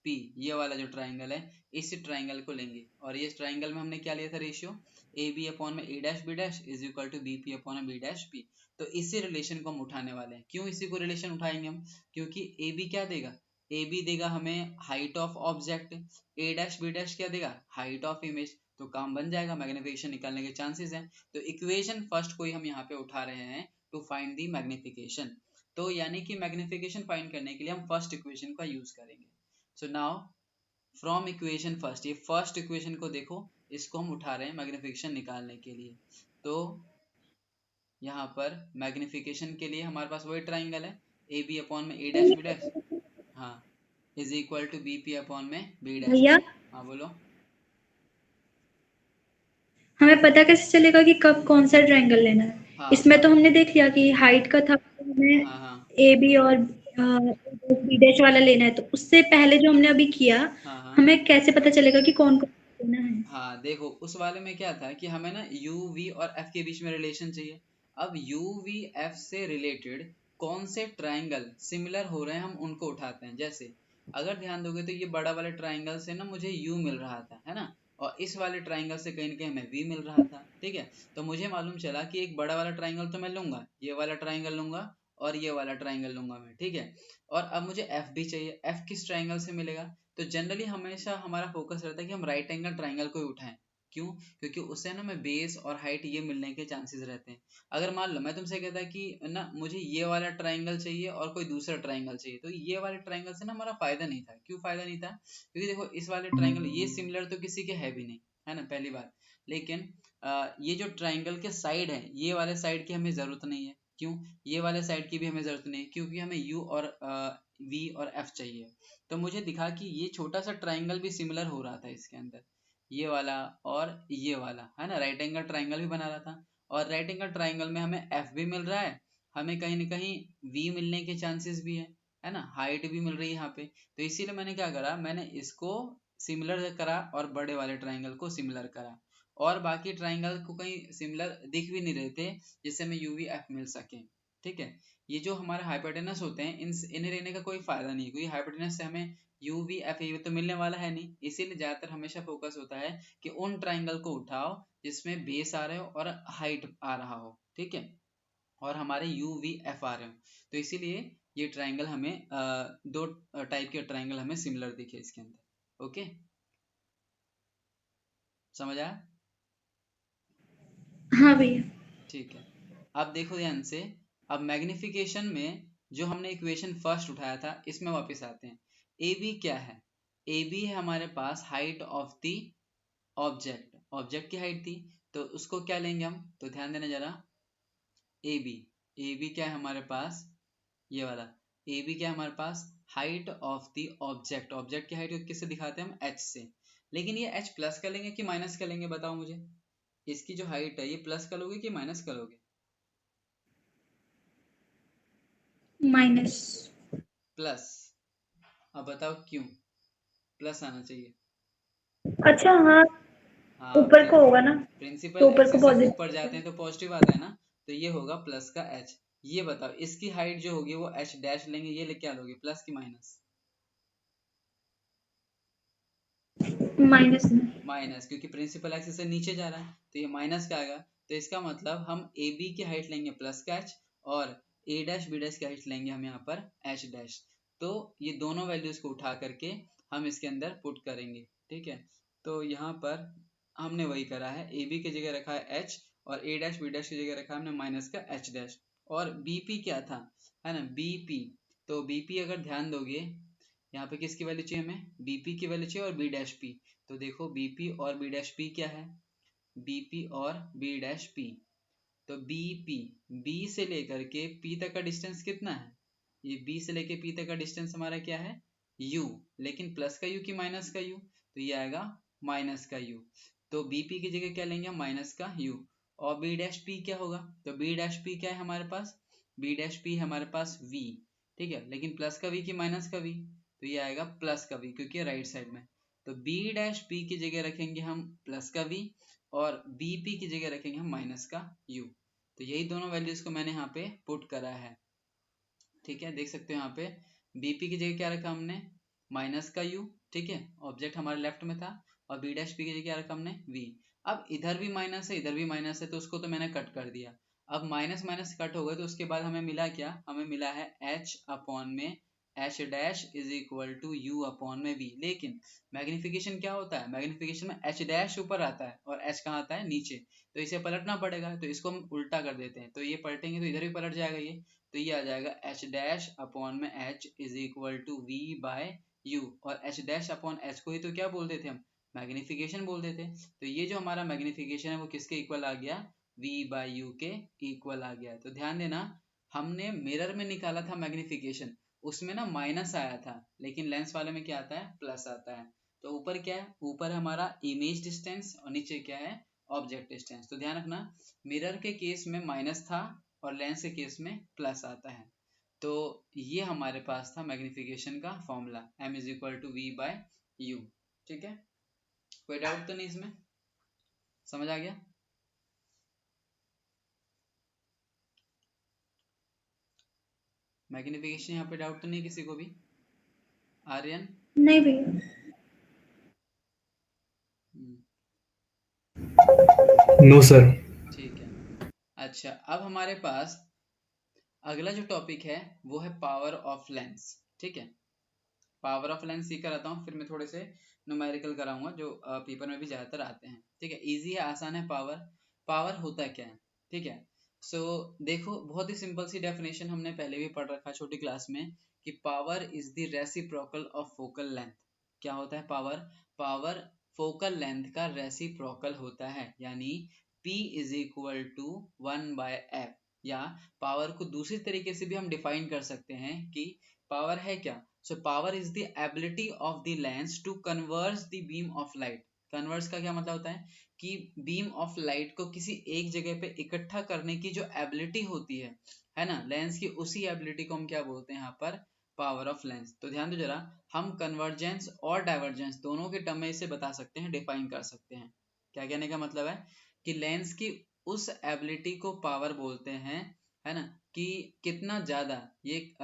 [SPEAKER 1] P, ये वाला जो ट्राइंगल है इस ट्राइंगल को लेंगे, और ये ट्राइंगल में हमने क्या लिया था रेशियो, AB अपॉन में A', is equal to BP upon में B', तो इसी रिलेशन को हम उठाने वाले हैं। क्यों इसी को रिलेशन उठाएंगे हम, क्योंकि AB क्या देगा, AB देगा हमें height of object, A', B' क्या देगा हाइट ऑफ इमेज, तो काम बन जाएगा, मैग्निफिकेशन निकालने के चांसेस हैं। तो इक्वेशन फर्स्ट कोई हम यहाँ पे उठा रहे हैं टू फाइंड दी मैग्निफिकेशन, तो यानी कि मैग्निफिकेशन फाइंड करने के लिए हम फर्स्ट इक्वेशन का यूज करेंगे। So now from equation first, ये फर्स्ट इक्वेशन को देखो, इसको हम उठा रहे हैं मैग्निफिकेशन निकालने के लिए, तो यहाँ पर मैग्निफिकेशन के लिए हमारे पास वही ट्राइंगल है AB अपॉन में A', हाँ, is equal to BP upon में B',
[SPEAKER 2] भैया
[SPEAKER 1] हाँ बोलो।
[SPEAKER 2] हमें पता कैसे चलेगा कि कब कौन सा ट्रायंगल लेना है?
[SPEAKER 1] हाँ
[SPEAKER 2] इसमें तो
[SPEAKER 1] अब
[SPEAKER 2] हमने देख लिया कि हाइट का था, तो हमें
[SPEAKER 1] हाँ हाँ
[SPEAKER 2] ए बी और बी डैश वाला लेना है, तो उससे पहले जो हमने अभी किया,
[SPEAKER 1] हाँ हाँ
[SPEAKER 2] हमें कैसे पता चलेगा कि कौन कौन सा लेना है?
[SPEAKER 1] हाँ, देखो उस वाले में क्या था कि हमें ना यू वी और एफ के बीच में रिलेशन चाहिए। अब यू वी एफ से रिलेटेड कौन से ट्राइंगल सिमिलर हो रहे हैं हम उनको उठाते हैं। जैसे अगर ध्यान दोगे तो ये बड़ा वाले ट्राइंगल से ना मुझे u मिल रहा था, है ना, और इस वाले ट्राइंगल से कहीं ना कहीं हमें v मिल रहा था, ठीक है। तो मुझे मालूम चला कि एक बड़ा वाला ट्राइंगल तो मैं लूंगा, ये वाला ट्राइंगल लूंगा और ये वाला ट्राइंगल लूंगा मैं, ठीक है। और अब मुझे f भी चाहिए, f किस ट्राइंगल से मिलेगा? तो जनरली हमेशा हमारा फोकस रहता है कि हम राइट एंगल ट्राइंगल को ही उठाएं। क्यों? क्योंकि उससे ना हमें बेस और हाइट ये मिलने के चांसेस रहते हैं। अगर मान लो मैं तुमसे कहता कि ना मुझे ये वाला ट्राइंगल चाहिए और कोई दूसरा ट्राइंगल चाहिए, तो ये वाले ट्राइंगल से ना हमारा फायदा नहीं था। क्यों फायदा नहीं था? क्योंकि देखो इस वाले ट्राइंगल ये सिमिलर तो किसी के है भी नहीं, है ना, पहली बात। लेकिन ये जो ट्राइंगल के साइड है, ये वाले साइड की हमें जरूरत नहीं है। क्यों? ये वाले साइड की भी हमें जरूरत नहीं है, क्योंकि हमें यू और वी और एफ चाहिए। तो मुझे दिखा कि ये छोटा सा ट्राइंगल भी सिमिलर हो रहा था इसके अंदर, ये वाला और ये वाला, है ना, राइट एंगल ट्राइंगल भी बना रहा था। और राइट एंगल ट्राइंगल में हमें एफ भी मिल रहा है, हमें कहीं ना कहीं वी मिलने के चांसेस भी है ना, हाइट भी मिल रही है यहाँ पे। तो इसीलिए मैंने क्या करा, मैंने इसको सिमिलर करा और बड़े वाले ट्राइंगल को सिमिलर करा, और बाकी ट्राइंगल को कहीं सिमिलर दिख भी नहीं रहे थे जिससे हमें यू वी एफ मिल सके, ठीक है। ये जो हमारे हाइपोटेनस होते हैं इन्हें रहने का कोई फायदा नहीं है, क्योंकि हाइपोटेनस से हमें यू वी एफ ये तो मिलने वाला है नहीं। इसीलिए ज्यादातर हमेशा फोकस होता है कि उन ट्राइंगल को उठाओ जिसमें बेस आ रहे हो और हाइट आ रहा हो, ठीक है, और हमारे यू वी एफ आ रहे हो। तो इसीलिए ये ट्राइंगल हमें दो टाइप के ट्राइंगल हमें सिमिलर दिखे इसके अंदर। ओके, समझ आया?
[SPEAKER 2] हाँ भैया।
[SPEAKER 1] ठीक है। अब देखो ध्यान से, अब मैग्निफिकेशन में जो हमने इक्वेशन फर्स्ट उठाया था इसमें वापस आते हैं। ए बी क्या है? ए बी है हमारे पास height of the object, object की हाइट थी, तो उसको क्या लेंगे हम, तो ध्यान देना जरा। ए बी, ए बी क्या है हमारे पास, ये वाला ए बी क्या है हमारे पास, height of the object. Object की हाइट किससे दिखाते हैं हम, एच से। लेकिन ये एच प्लस का लेंगे कि माइनस का लेंगे, बताओ मुझे। इसकी जो हाइट है ये प्लस का लोगे कि माइनस का लोगे?
[SPEAKER 2] माइनस।
[SPEAKER 1] प्लस। अब बताओ क्यों प्लस आना चाहिए?
[SPEAKER 2] अच्छा हाँ,
[SPEAKER 1] हाँ,
[SPEAKER 2] ऊपर को होगा ना, तो
[SPEAKER 1] प्रिंसिपल
[SPEAKER 2] ऊपर को
[SPEAKER 1] एक्सिस से ऊपर जाते
[SPEAKER 2] पॉजिटिव।
[SPEAKER 1] हैं तो पॉजिटिव आता है ना, तो ये होगा प्लस का एच। ये बताओ इसकी हाइट जो होगी वो एच डैश लेंगे, ये ले क्या लोगे, प्लस की माइनस?
[SPEAKER 2] माइनस में।
[SPEAKER 1] माइनस, क्योंकि प्रिंसिपल एक्सिस से नीचे जा रहा है तो ये माइनस का आएगा। तो इसका मतलब हम ए बी की हाइट लेंगे प्लस का एच, और ए डैश बी डैश की हाइट लेंगे हम यहाँ पर एच डैश। तो ये दोनों वैल्यूज को उठा करके हम इसके अंदर पुट करेंगे, ठीक है। तो यहाँ पर हमने वही करा है, ए बी की जगह रखा है एच, और ए डैश बी डैश की जगह रखा है हमने माइनस का एच डैश। और बीपी क्या था, है ना, बीपी। तो बीपी अगर ध्यान दोगे, यहाँ पे किसकी वैल्यू चाहिए हमें, बीपी की वैल्यू चाहिए और बी डैश पी। तो देखो बीपी और बी डैश पी क्या है, बीपी और बी डैश पी। तो बीपी, बी से लेकर के पी तक का डिस्टेंस कितना है, ये बी से लेकर पी तक का डिस्टेंस हमारा क्या है, यू। लेकिन प्लस का यू कि माइनस का यू, तो ये आएगा माइनस का यू। तो बीपी की जगह क्या लेंगे हम, माइनस का यू। और बी डैश पी क्या होगा, तो बी डैश पी क्या है हमारे पास, बी डैश पी हमारे पास वी, ठीक है, लेकिन प्लस का वी कि माइनस का वी, तो ये आएगा प्लस का वी क्योंकि राइट साइड में। तो बी डैश पी की जगह रखेंगे हम प्लस का वी, और बीपी की जगह रखेंगे हम माइनस का यू। तो यही दोनों वैल्यूज को मैंने यहाँ पे पुट करा है, ठीक है, देख सकते हो यहाँ पे बीपी की जगह क्या रखा हमने, माइनस का यू, ठीक है, ऑब्जेक्ट हमारे लेफ्ट में था। और बी डैश पी की जगह क्या रखा हमने, वी। अब इधर भी माइनस है इधर भी माइनस है, तो उसको तो मैंने कट कर दिया। अब माइनस माइनस कट हो गए तो उसके बाद हमें मिला क्या, हमें मिला है एच अपॉन में H dash is equal to U upon में वी। लेकिन मैग्निफिकेशन क्या होता है, मैग्निफिकेशन में एच डैश ऊपर आता है और एच कहाँ आता है, नीचे। तो इसे पलटना पड़ेगा, तो इसको हम उल्टा कर देते हैं, तो ये पलटेंगे तो इधर भी पलट जाएगा ये। तो ये आ जाएगा एच डैश अपॉन में H is equal to V by U. और एच डैश अपॉन एच को ही तो क्या बोलते थे हम, मैग्निफिकेशन बोलते थे। तो ये जो हमारा मैग्निफिकेशन है वो किसके इक्वल आ गया, v बाय यू के इक्वल आ गया। तो ध्यान देना, हमने मिरर में निकाला था मैग्निफिकेशन, उसमें ना माइनस आया था, लेकिन लेंस वाले में क्या आता है, प्लस आता है। तो ऊपर क्या है, ऊपर हमारा इमेज डिस्टेंस और नीचे क्या है, ऑब्जेक्ट डिस्टेंस। तो ध्यान रखना, मिरर के केस में माइनस था और लेंस के केस में प्लस आता है। तो ये हमारे पास था मैग्निफिकेशन का formula, m is equal to V by U, ठीक है। कोई डाउट तो नहीं इसमें, समझ आ गया? मैग्निफिकेशन यहाँ पे डाउट तो नहीं किसी को भी? आर्यन?
[SPEAKER 2] नहीं भैया।
[SPEAKER 3] No sir.
[SPEAKER 1] ठीक है। अच्छा, अब हमारे पास अगला जो टॉपिक है वो है पावर ऑफ लेंस। ठीक है, पावर ऑफ लेंस ये कराता हूँ, फिर मैं थोड़े से न्यूमेरिकल कराऊंगा जो पेपर में भी ज्यादातर आते हैं। ठीक है, इजी है, आसान है। पावर, पावर होता क्या है? ठीक है, सो देखो, बहुत ही सिंपल सी डेफिनेशन हमने पहले भी पढ़ रखा है छोटी क्लास में, कि power is the reciprocal of focal length. क्या होता है पावर? पावर फोकल लेंथ का रेसिप्रोकल होता है, यानी P is equal to 1/f। या पावर को दूसरी तरीके से भी हम डिफाइन कर सकते हैं कि पावर है क्या? So power is the ability of the lens to converge the beam of light। Converse का क्या मतलब होता है? कि बीम ऑफ लाइट को किसी एक जगह पे इकट्ठा करने की जो एबिलिटी होती है ना, लेंस की, उसी एबिलिटी को हम क्या बोलते हैं यहाँ पर? Power of lens. तो ध्यान दो जरा, हम कन्वर्जेंस और डाइवर्जेंस दोनों के टर्म में इसे बता सकते हैं, डिफाइन कर सकते हैं। क्या कहने का मतलब है? कि लेंस की उस एबिलिटी को पावर बोलते हैं, है ना, कि कितना ज्यादा ये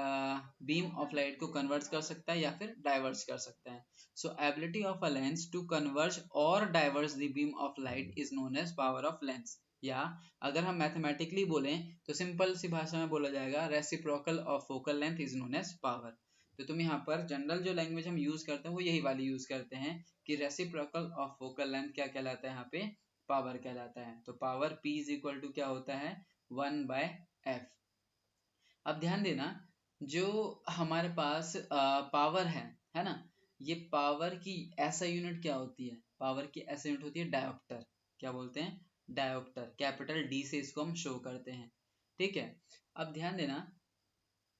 [SPEAKER 1] बीम ऑफ लाइट को कन्वर्ट कर सकता है या फिर डाइवर्स कर सकता है। So ability of a lens to converge और diverse the beam of light is known as power of lens. या अगर हम मैथमेटिकली बोलें तो सिंपल सी भाषा में बोला जाएगा, reciprocal of focal length is known as power. तो तुम यहाँ पर जनरल जो लैंग्वेज हम यूज करते हैं वो यही वाली यूज करते हैं, कि रेसिप्रोकल ऑफ फोकल लेंथ क्या कहलाता है? यहाँ पे पावर कहलाता है। तो power P is equal to क्या होता है? 1/f। अब ध्यान देना, जो हमारे पास पावर है ना, ये पावर की ऐसा यूनिट क्या होती है? पावर की ऐसा यूनिट होती है डायोप्टर। क्या बोलते हैं? डायोप्टर, कैपिटल डी से इसको हम शो करते हैं। ठीक है, अब ध्यान देना,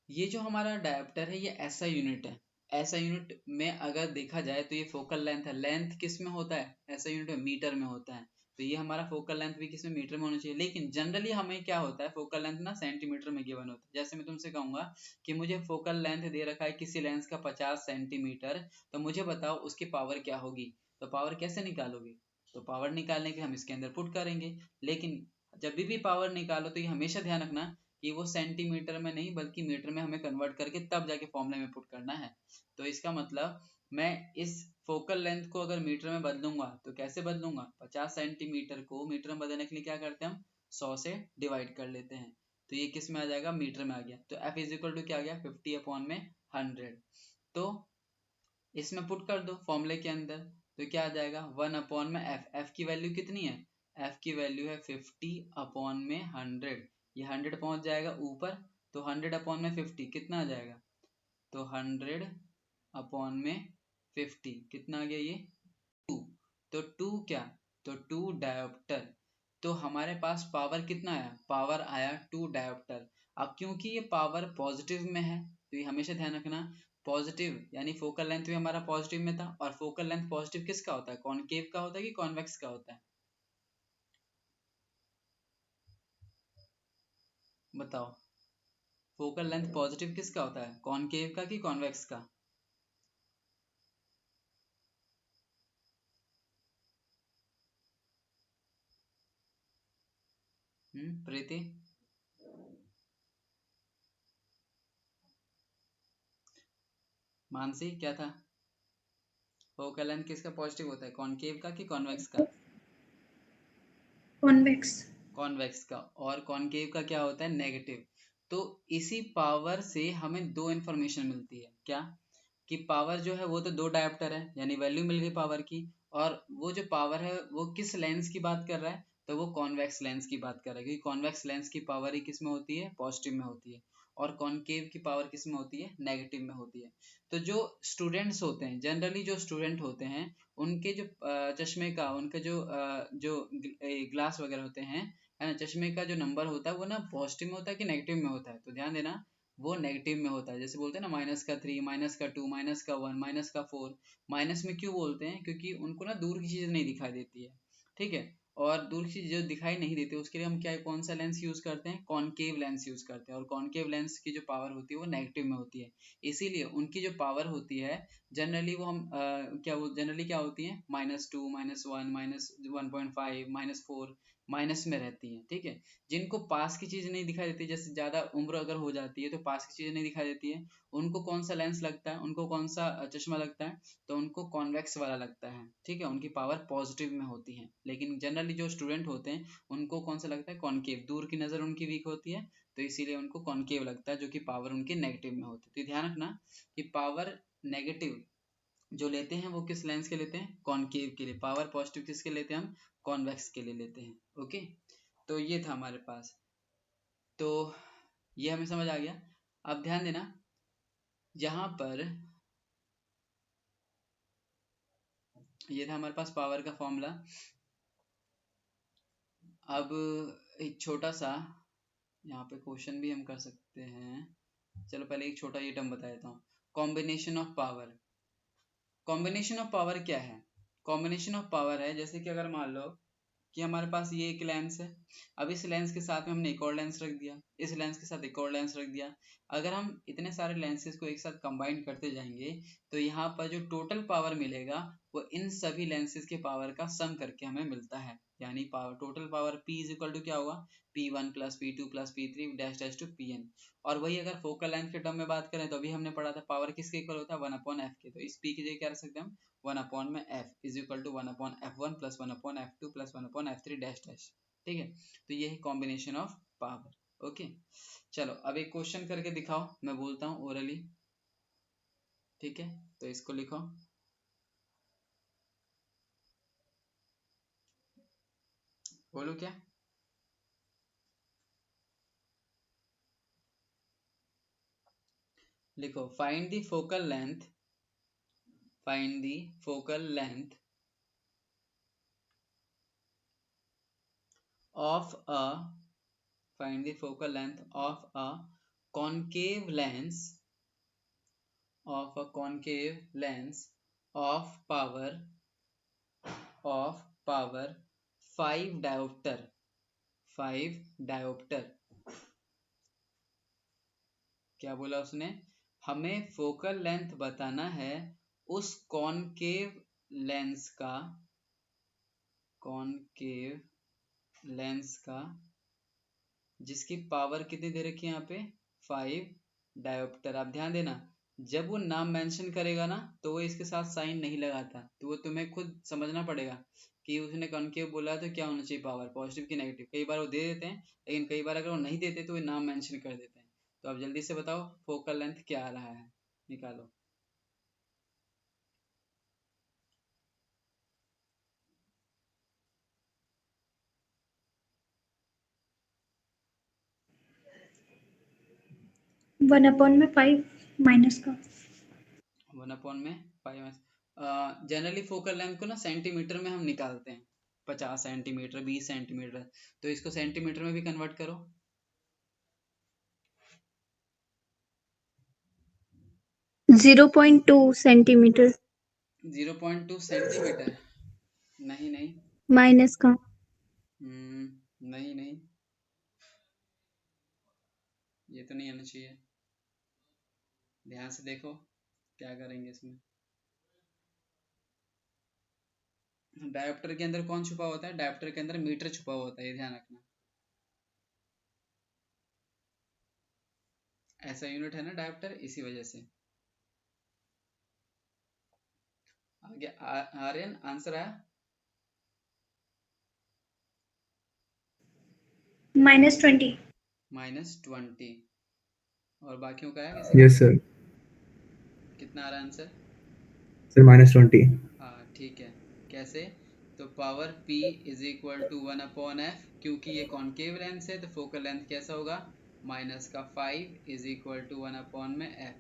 [SPEAKER 1] ये जो हमारा डायोप्टर है ये ऐसा यूनिट है। ऐसा यूनिट में अगर देखा जाए तो ये फोकल लेंथ है। लेंथ किस में होता है? ऐसा यूनिट में मीटर में होता है। तो ये हमारा फोकल लेंथ भी किस में? मीटर में होना चाहिए। लेकिन जनरली हमें क्या होता है, फोकल लेंथ ना सेंटीमीटर में गिवन होता है। जैसे मैं तुमसे कहूंगा कि मुझे फोकल लेंथ दे रखा है किसी लेंस का 50 सेंटीमीटर, तो मुझे बताओ उसकी पावर क्या होगी। तो पावर कैसे निकालोगे? तो पावर निकालने के हम इसके अंदर पुट करेंगे। लेकिन जब भी पावर निकालो तो ये हमेशा ध्यान रखना कि वो सेंटीमीटर में नहीं बल्कि मीटर में हमें कन्वर्ट करके तब जाके फॉर्मूले में पुट करना है। तो इसका मतलब मैं इस फोकल लेंथ को अगर मीटर में बदलूंगा तो कैसे बदलूंगा? 50 सेंटीमीटर को मीटर में बदलने के लिए क्या करते हैं हम? 100 से डिवाइड कर लेते हैं। तो ये किस में आ जाएगा? मीटर में आ गया। तो F इज इक्वल टू क्या आ गया? 50/100। तो इसमें पुट कर दो फॉर्मूले के अंदर, तो क्या आ जाएगा? 1/f। एफ की वैल्यू कितनी है? एफ की वैल्यू है 50/100। ये 100 पहुंच जाएगा ऊपर, तो 100/50 कितना आ जाएगा? तो 100/50 कितना आ गया? ये 2। तो 2 क्या? तो 2 डायोप्टर। तो हमारे पास पावर कितना आया? पावर आया 2 डायोप्टर। अब क्योंकि ये पावर पॉजिटिव में है, तो ये हमेशा ध्यान रखना, पॉजिटिव यानी फोकल लेंथ भी हमारा पॉजिटिव में था। और फोकल लेंथ पॉजिटिव किसका होता है? कॉनकेव का होता है कि कॉन्वेक्स का होता है? बताओ, फोकल लेंथ पॉजिटिव किसका होता है? कॉनकेव का कि कॉन्वेक्स का? प्रीति? मानसी क्या था? फोकल लेंथ किसका पॉजिटिव होता है? कॉनकेव का कि कॉन्वेक्स का?
[SPEAKER 2] कॉन्वेक्स।
[SPEAKER 1] कॉन्वेक्स का। और कॉनकेव का क्या होता है? नेगेटिव। तो इसी पावर से हमें दो इंफॉर्मेशन मिलती है। क्या? कि पावर जो है वो तो 2 डायोप्टर है, यानी वैल्यू मिल गई पावर की। और वो जो पावर है वो किस लेंस की बात कर रहा है? तो वो कॉन्वेक्स लेंस की बात कर रहा है, क्योंकि कॉन्वेक्स लेंस की पावर ही किस में होती है? पॉजिटिव में होती है। और कॉनकेव की पावर किस में होती है? नेगेटिव में होती है। तो जो स्टूडेंट्स होते हैं, जनरली जो स्टूडेंट होते हैं, उनके जो चश्मे का, उनका जो ग्लास वगैरह होते हैं, है ना, चश्मे का जो नंबर होता है वो ना पॉजिटिव में होता है कि नेगेटिव में होता है? तो ध्यान देना, वो नेगेटिव में होता है। जैसे बोलते हैं ना -3, -2, -1, -4। माइनस में क्यों बोलते हैं? क्योंकि उनको ना दूर की चीज नहीं दिखाई देती है। ठीक है, और दूर की चीज जो दिखाई नहीं देती उसके लिए हम क्या, कौन सा लेंस यूज करते हैं? कॉनकेव लेंस यूज करते हैं। और कॉनकेव लेंस की जो पावर होती है वो नेगेटिव में होती है। इसीलिए उनकी जो पावर होती है जनरली वो हम क्या, वो जनरली क्या होती है? -2, -1, -1.5, -4, माइनस में रहती हैं, ठीक है। जिनको पास की चीज नहीं दिखाई देती, जैसे ज्यादा उम्र अगर हो जाती है तो पास की चीज नहीं दिखाई देती है, उनको कौन सा लेंस लगता है, उनको कौन सा चश्मा लगता है, तो उनको कॉन्वेक्स वाला लगता है, ठीक है। उनकी पावर पॉजिटिव में होती है। लेकिन जनरली जो स्टूडेंट होते हैं उनको कौन सा लगता है, कॉनकेव। दूर की नजर उनकी वीक होती है तो इसीलिए उनको कॉनकेव लगता है, जो कि पावर उनकी नेगेटिव में होती है। तो ध्यान रखना कि पावर नेगेटिव जो लेते हैं वो किस लेंस के लेते हैं, कॉनकेव के लिए। पावर पॉजिटिव किसके लेते हैं हम, कॉन्वेक्स के लिए लेते हैं। ओके, तो ये था हमारे पास, तो ये हमें समझ आ गया। अब ध्यान देना, यहाँ पर ये था हमारे पास पावर का फॉर्मूला। अब एक छोटा सा यहाँ पे क्वेश्चन भी हम कर सकते हैं। चलो पहले एक छोटा ये टर्म बता देता हूँ, combination of power. Combination of power क्या है, कॉम्बिनेशन ऑफ पावर है जैसे कि अगर मान लो कि हमारे पास ये एक लेंस है, अब इस लेंस के साथ में हमने एक और लेंस रख दिया, इस लेंस के साथ एक और लेंस रख दिया। अगर हम इतने सारे लेंसेज को एक साथ कंबाइन करते जाएंगे तो यहाँ पर जो टोटल पावर मिलेगा वो इन सभी लेंसेज के पावर का सम करके हमें मिलता है। यानी power, total power P is equal to क्या होगा, P1 plus P2 plus P3 dash dash to Pn। और वही अगर फोकल लेंथ के टर्म में बात करें तो अभी हमने पढ़ा था पावर किसके इक्वल होता है, 1/f के। तो इस P की जगह क्या रख सकते हैं हम, 1 में f is equal to 1/f1 plus 1/f2 plus 1/f3 dash dash, ठीक है। तो ये है कॉम्बिनेशन ऑफ पावर। ओके, चलो अब एक क्वेश्चन करके दिखाओ, मैं बोलता हूँ ओरली, ठीक है। तो इसको लिखो, बोलो क्या, लिखो, find the focal length, find the focal length of a, find the focal length of a concave lens, of a concave lens of power, of power 5 diopter, 5 diopter। क्या बोला उसने, हमें फोकल लेंथ बताना है उस कॉनकेव लेंस का, concave lens का जिसकी पावर कितनी दे रखी है यहाँ पे, 5 डायोप्टर। आप ध्यान देना, जब वो नाम मेंशन करेगा ना तो वो इसके साथ साइन नहीं लगाता, तो वो तुम्हें खुद समझना पड़ेगा कि उसने कॉनकेव बोला है तो क्या होना चाहिए पावर, पॉजिटिव की नेगेटिव। कई बार वो दे देते हैं लेकिन कई बार अगर वो नहीं देते तो वो नाम मेंशन कर देते हैं। तो अब जल्दी से बताओ फोकल लेंथ क्या आ रहा है, निकालो।
[SPEAKER 2] वन अपॉन में 5 माइनस का
[SPEAKER 1] 1/5 जनरली फोकल लेंथ को ना सेंटीमीटर में हम निकालते हैं, 50 सेंटीमीटर 20 सेंटीमीटर, तो इसको सेंटीमीटर में भी कन्वर्ट करो।
[SPEAKER 2] 0.2 सेंटीमीटर
[SPEAKER 1] 0.2 सेंटीमीटर, नहीं नहीं,
[SPEAKER 2] माइनस का
[SPEAKER 1] नहीं नहीं, ये तो नहीं आना चाहिए। ध्यान से देखो क्या करेंगे इसमें। डायोप्टर के अंदर कौन छुपा होता है, डायोप्टर के अंदर मीटर छुपा होता है, ये ध्यान रखना। ऐसा यूनिट है ना डायोप्टर, इसी वजह से। आगे आर्यन आंसर आया,
[SPEAKER 2] -20
[SPEAKER 1] -20। और बाकियों का है किसी का,
[SPEAKER 3] यस सर।
[SPEAKER 1] कितना आ रहा है आंसर,
[SPEAKER 3] सर -20।
[SPEAKER 1] हाँ ठीक है। कैसे, तो power P is equal to 1/f, क्योंकि ये कॉनकेव लेंस है तो फोकल लेंथ कैसा होगा, -5 इज इक्वल टू 1 में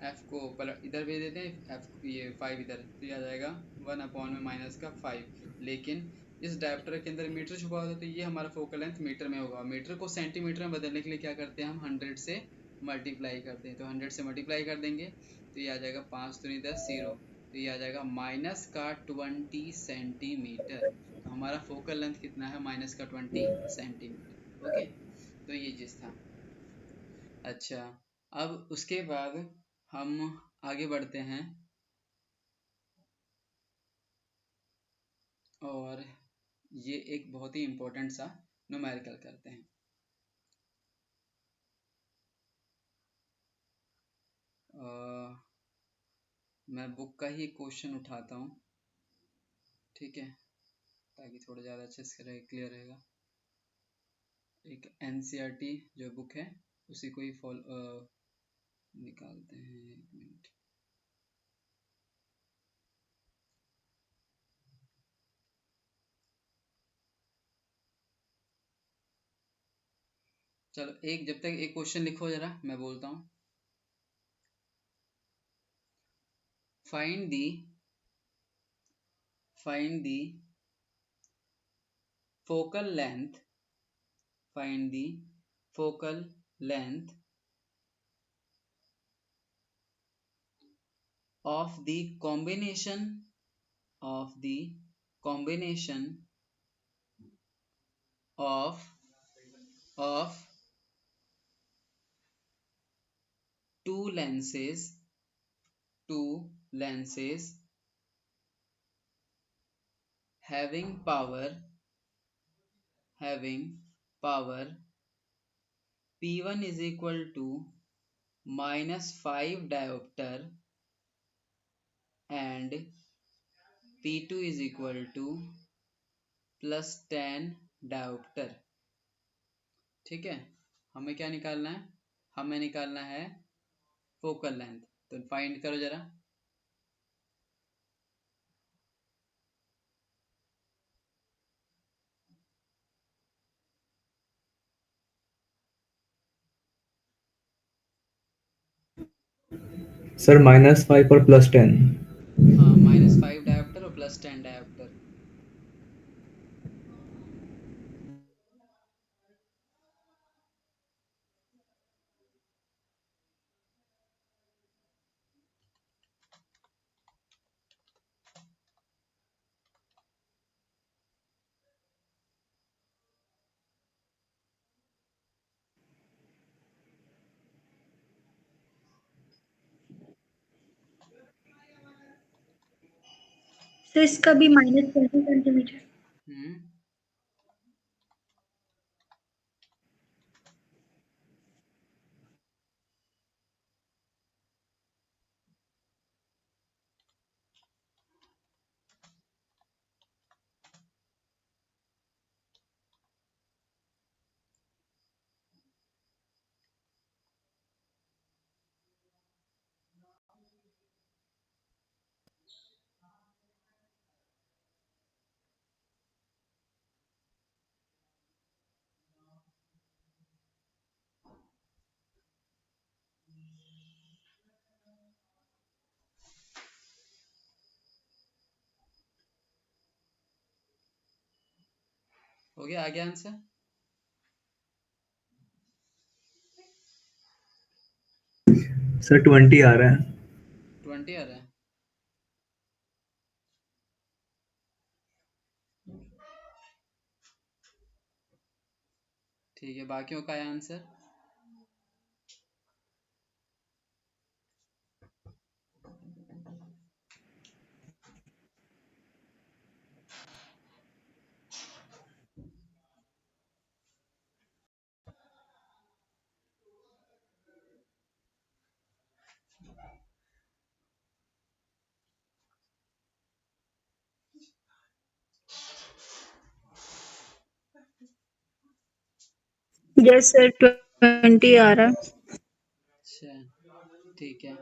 [SPEAKER 1] f को पलट इधर भेज देते हैं, f ये 5 इधर, तो ये आ जाएगा 1 में -5। लेकिन इस डायोप्टर के अंदर मीटर छुपा होता है तो ये हमारा फोकल लेंथ मीटर में होगा। मीटर को सेंटीमीटर में बदलने के लिए क्या करते हैं हम, 100 से मल्टीप्लाई करते हैं। तो 100 से मल्टीप्लाई कर देंगे तो ये आ जाएगा 5 दूनी 10 0, तो ये आ जाएगा -20 सेंटीमीटर। तो हमारा फोकल लेंथ कितना है, -20 सेंटीमीटर। ओके, तो ये चीज था। अच्छा, अब उसके बाद हम आगे बढ़ते हैं और ये एक बहुत ही इंपॉर्टेंट सा न्यूमेरिकल करते हैं। मैं बुक का ही क्वेश्चन उठाता हूँ, ठीक है, ताकि थोड़ा ज़्यादा अच्छे से क्लियर रहेगा। एक एनसीईआरटी जो बुक है उसी को ही फॉलो निकालते हैं। एक मिनट। चलो एक, जब तक एक क्वेश्चन लिखो जरा, मैं बोलता हूँ। Find the focal length find the focal length of the combination of of two lenses having power P1 is equal to -5 diopter and P2 is equal to +10 diopter। ठीक है, हमें क्या निकालना है? हमें निकालना है फोकल लेंथ। तो फाइंड करो जरा।
[SPEAKER 3] सर -5 और +10।
[SPEAKER 1] हाँ, -5 डायोप्टर और +10 डायोप्टर।
[SPEAKER 2] तो इसका भी -20 सेंटीमीटर।
[SPEAKER 1] हम्म, हो गया? आ गया आंसर?
[SPEAKER 3] सर 20 आ रहा है।
[SPEAKER 1] 20 आ रहा है। ठीक है, बाकियों का आंसर?
[SPEAKER 2] यस सर 20 आ रहा है।
[SPEAKER 1] अच्छा, ठीक है।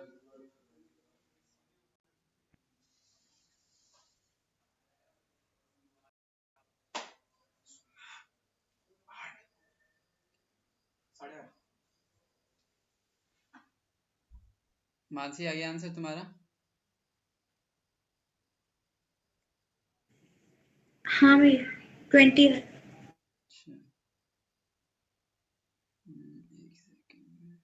[SPEAKER 1] मानसी, आ गया आंसर तुम्हारा?
[SPEAKER 2] हाँ भैया 20 है।
[SPEAKER 1] अच्छा, एक सेकंड।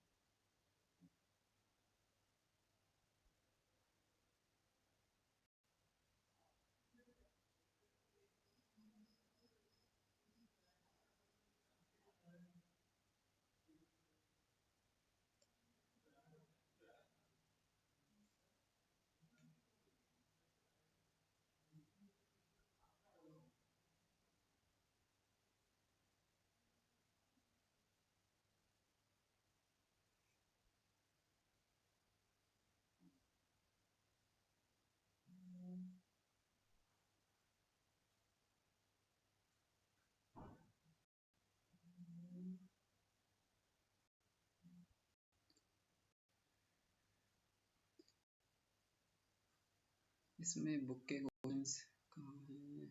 [SPEAKER 1] इसमें बुक के क्वेश्चंस कहाँ हैं,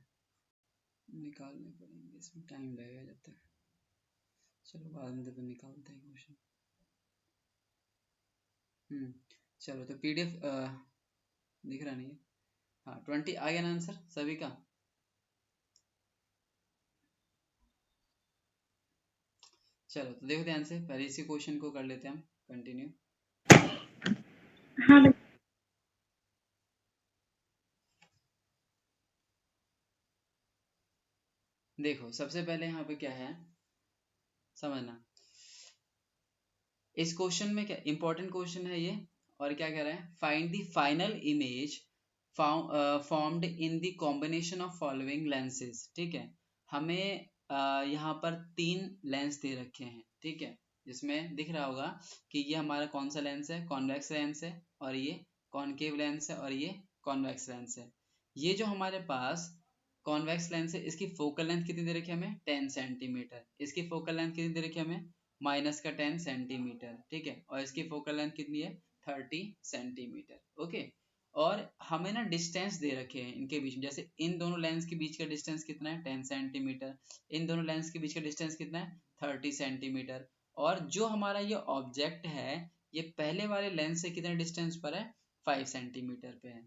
[SPEAKER 1] निकालने पड़ेंगे, इसमें टाइम लगेगा जब तक। चलो बाद में तो निकालते हैं क्वेश्चन। चलो तो पीडीएफ दिख रहा नहीं है। हाँ 20 आ गया ना आंसर सभी का। चलो तो देखो ध्यान से, पहले इसी क्वेश्चन को कर लेते हैं हम कंटिन्यू।
[SPEAKER 2] हाँ
[SPEAKER 1] देखो सबसे पहले यहाँ पे क्या है समझना, इस क्वेश्चन में क्या इंपॉर्टेंट क्वेश्चन है ये, और क्या कह रहा है, find the final image formed in the combination of following lenses. ठीक है, हमें यहाँ पर 3 लेंस दे रखे हैं, ठीक है, जिसमें दिख रहा होगा कि ये हमारा कौन सा लेंस है, कॉन्वेक्स लेंस है, और ये कॉनकेव लेंस है, और ये कॉन्वेक्स लेंस है। ये जो हमारे पास कॉन्वेक्स लेंस है इसकी फोकल लेंथ कितनी दे रखी है हमें, 10 सेंटीमीटर। इसकी फोकल लेंथ कितनी दे रखी है हमें, माइनस का 10 सेंटीमीटर, ठीक है, और इसकी फोकल लेंथ कितनी है, 30 सेंटीमीटर। ओके, और हमें ना डिस्टेंस दे रखे हैं इनके बीच में, जैसे इन दोनों लेंस के बीच का डिस्टेंस कितना है, 10 सेंटीमीटर, इन दोनों लेंस के बीच का डिस्टेंस कितना है, 30 सेंटीमीटर, और जो हमारा ये ऑब्जेक्ट है ये पहले वाले लेंस से कितने डिस्टेंस पर है, 5 सेंटीमीटर पे है।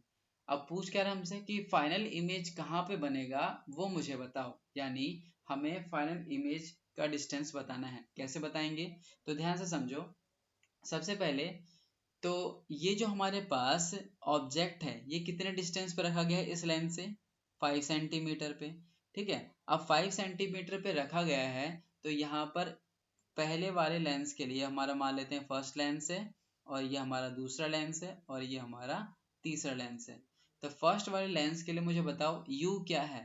[SPEAKER 1] अब पूछ क्या रहा है हमसे कि फाइनल इमेज कहाँ पे बनेगा वो मुझे बताओ, यानी हमें फाइनल इमेज का डिस्टेंस बताना है। कैसे बताएंगे, तो ध्यान से समझो। सबसे पहले तो ये जो हमारे पास ऑब्जेक्ट है ये कितने डिस्टेंस पे रखा गया है इस लेंस से, 5 सेंटीमीटर पे। ठीक है, अब 5 सेंटीमीटर पे रखा गया है तो यहाँ पर पहले वाले लेंस के लिए हमारा मान लेते हैं फर्स्ट लेंस है, और ये हमारा दूसरा लेंस है, और ये हमारा तीसरा लेंस है। तो फर्स्ट वाले लेंस के लिए मुझे बताओ u क्या है,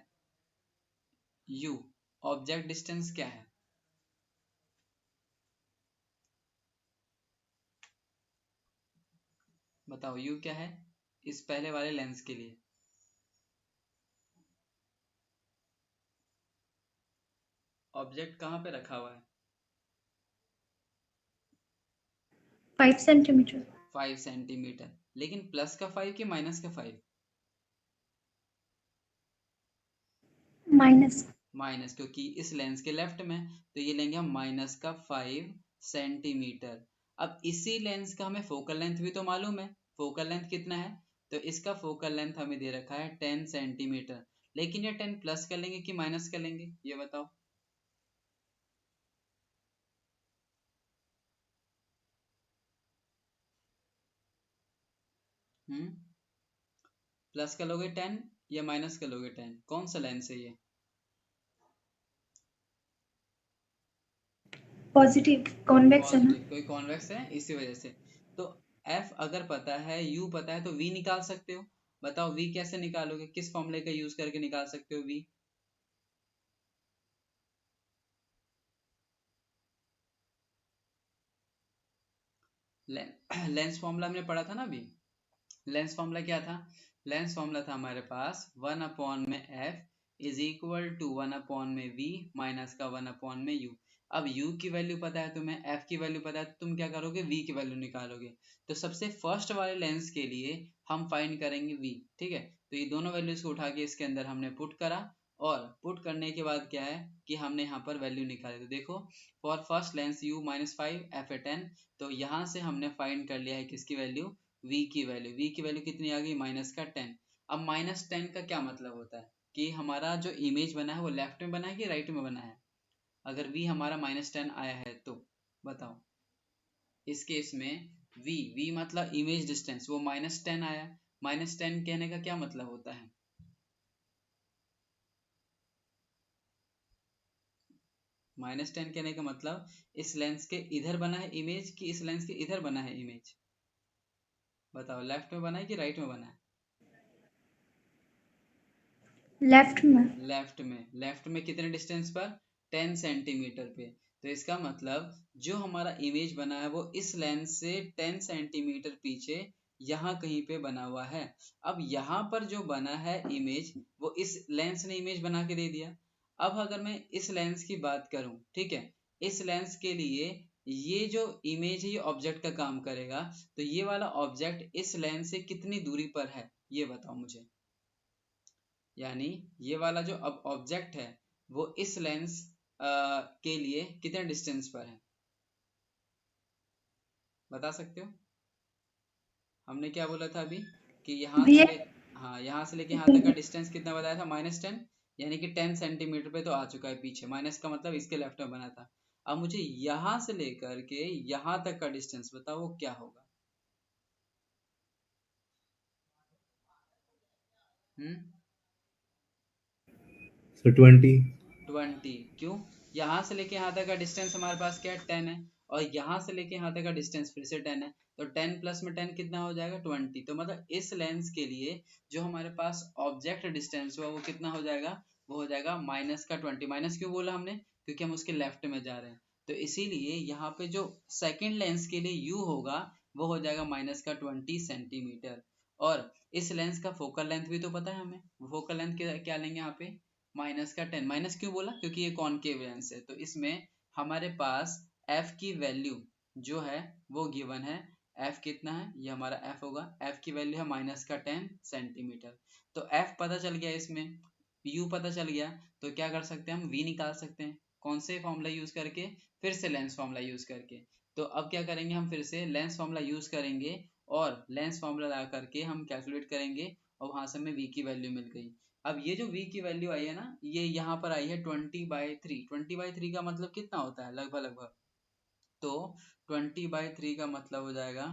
[SPEAKER 1] u ऑब्जेक्ट डिस्टेंस क्या है, बताओ u क्या है इस पहले वाले लेंस के लिए। ऑब्जेक्ट कहाँ पे रखा हुआ है,
[SPEAKER 2] 5 सेंटीमीटर।
[SPEAKER 1] 5 सेंटीमीटर, लेकिन प्लस का 5 कि माइनस का 5,
[SPEAKER 2] माइनस।
[SPEAKER 1] माइनस, क्योंकि इस लेंस के लेफ्ट में, तो ये लेंगे हम माइनस का 5 सेंटीमीटर। अब इसी लेंस का हमें फोकल लेंथ भी तो मालूम है, फोकल लेंथ कितना है, तो इसका फोकल लेंथ हमें दे रखा है 10 सेंटीमीटर, लेकिन ये 10 प्लस कर लेंगे कि माइनस कर लेंगे, ये बताओ। प्लस कर लोगे 10 या माइनस कर लोगे 10, कौन सा लेंस है ये,
[SPEAKER 2] पॉजिटिव, कॉन्वेक्स है ना।
[SPEAKER 1] पॉजिटिव, कोई कॉन्वेक्स है इसी वजह से। तो F अगर पता है, U पता है, तो V निकाल सकते हो। बताओ V कैसे निकालोगे, किस फॉर्मूले का यूज करके निकाल सकते हो V, लेंस फॉर्मूला हमने पढ़ा था ना अभी। लेंस फॉर्मूला क्या था, लेंस फॉर्मूला था हमारे पास 1 में F इज इक्वल टू 1 में V माइनस का 1 में U। अब U की वैल्यू पता है तुम्हें, F की वैल्यू पता है, तो तुम क्या करोगे, V की वैल्यू निकालोगे। तो सबसे फर्स्ट वाले लेंस के लिए हम फाइंड करेंगे V। ठीक है, तो ये दोनों वैल्यूज को उठा के इसके अंदर हमने पुट करा, और पुट करने के बाद क्या है कि हमने यहाँ पर वैल्यू निकाली। तो देखो for first lens U minus 5 F ए 10, तो यहाँ से हमने फाइंड कर लिया है किसकी वैल्यू, v की वैल्यू कितनी आ गई, माइनस का 10। अब माइनस 10 का क्या मतलब होता है कि हमारा जो इमेज बना है वो लेफ्ट में बना है कि राइट में बना है। अगर v हमारा माइनस 10 आया है तो बताओ, इस केस में v मतलब इमेज डिस्टेंस, वो माइनस 10 आया। माइनस 10 कहने का क्या मतलब होता है, माइनस 10 कहने का मतलब इस लेंस के इधर बना है इमेज कि इस लेंस के इधर बना है इमेज, बताओ लेफ्ट में बना है कि राइट में बना है,
[SPEAKER 2] लेफ्ट में।
[SPEAKER 1] लेफ्ट में कितने डिस्टेंस पर, 10 सेंटीमीटर पे। तो इसका मतलब जो हमारा इमेज बना है वो इस लेंस से 10 सेंटीमीटर पीछे यहाँ कहीं पे बना हुआ है। अब यहाँ पर जो बना है इमेज वो इस लेंस ने इमेज बना के दे दिया। अब अगर मैं इस लेंस की बात करूं, ठीक है, इस लेंस के लिए ये जो इमेज है ये ऑब्जेक्ट का काम करेगा, तो ये वाला ऑब्जेक्ट इस लेंस से कितनी दूरी पर है ये बताओ मुझे। यानी ये वाला जो अब ऑब्जेक्ट है वो इस लेंस के लिए कितने डिस्टेंस पर है, बता सकते हो? हमने क्या बोला था अभी कि यहाँ से
[SPEAKER 2] भैया
[SPEAKER 1] ले, हाँ यहाँ से लेके यहाँ तक का डिस्टेंस कितना बताया था, -10, यानी कि 10 सेंटीमीटर पे तो आ चुका है पीछे, माइनस का मतलब इसके लेफ्ट में बना था। अब मुझे यहाँ से लेकर के यहाँ तक का डिस्टेंस बताओ वो क्या होगा।
[SPEAKER 3] सर 20।
[SPEAKER 1] 20। क्यों? यहाँ से लेके यहाँ तक का डिस्टेंस हमारे पास क्या है, 10 है, और यहाँ से लेके यहाँ तक का डिस्टेंस फिर से 10 है, तो 10 प्लस में 10 कितना हो जाएगा, 20। तो मतलब इस लेंस के लिए जो हमारे पास ऑब्जेक्ट डिस्टेंस हुआ वो कितना हो जाएगा, वो हो जाएगा -20। माइनस क्यों बोला हमने, क्योंकि हम उसके लेफ्ट में जा रहे हैं, तो इसीलिए यहाँ पे जो सेकेंड लेंस के लिए u होगा वो हो जाएगा -20 सेंटीमीटर। और इस लेंस का फोकल लेंथ भी तो पता है हमें, फोकल लेंथ क्या लेंगे यहाँ पे, -10। माइनस क्यों बोला, क्योंकि ये कॉनकेव लेंस है, तो इसमें हमारे पास f की वैल्यू जो है वो गिवन है। f कितना है, ये हमारा f होगा, f की वैल्यू है -10 सेंटीमीटर। तो f पता चल गया, इसमें u पता चल गया, तो क्या कर सकते हैं हम, v निकाल सकते हैं। कौन से फॉर्मूला यूज करके, फिर से लेंस फॉर्मूला यूज करके। तो अब क्या करेंगे हम, फिर से लेंस फॉर्मूला यूज करेंगे और लेंस फॉर्मूला ला करके हम कैलकुलेट करेंगे, और वहां से हमें v की वैल्यू मिल गई। अब ये जो v की वैल्यू आई है ना, ये यहाँ पर आई है 20/3। 20/3 का मतलब कितना होता है लगभग लगभग, तो 20/3 का मतलब हो जाएगा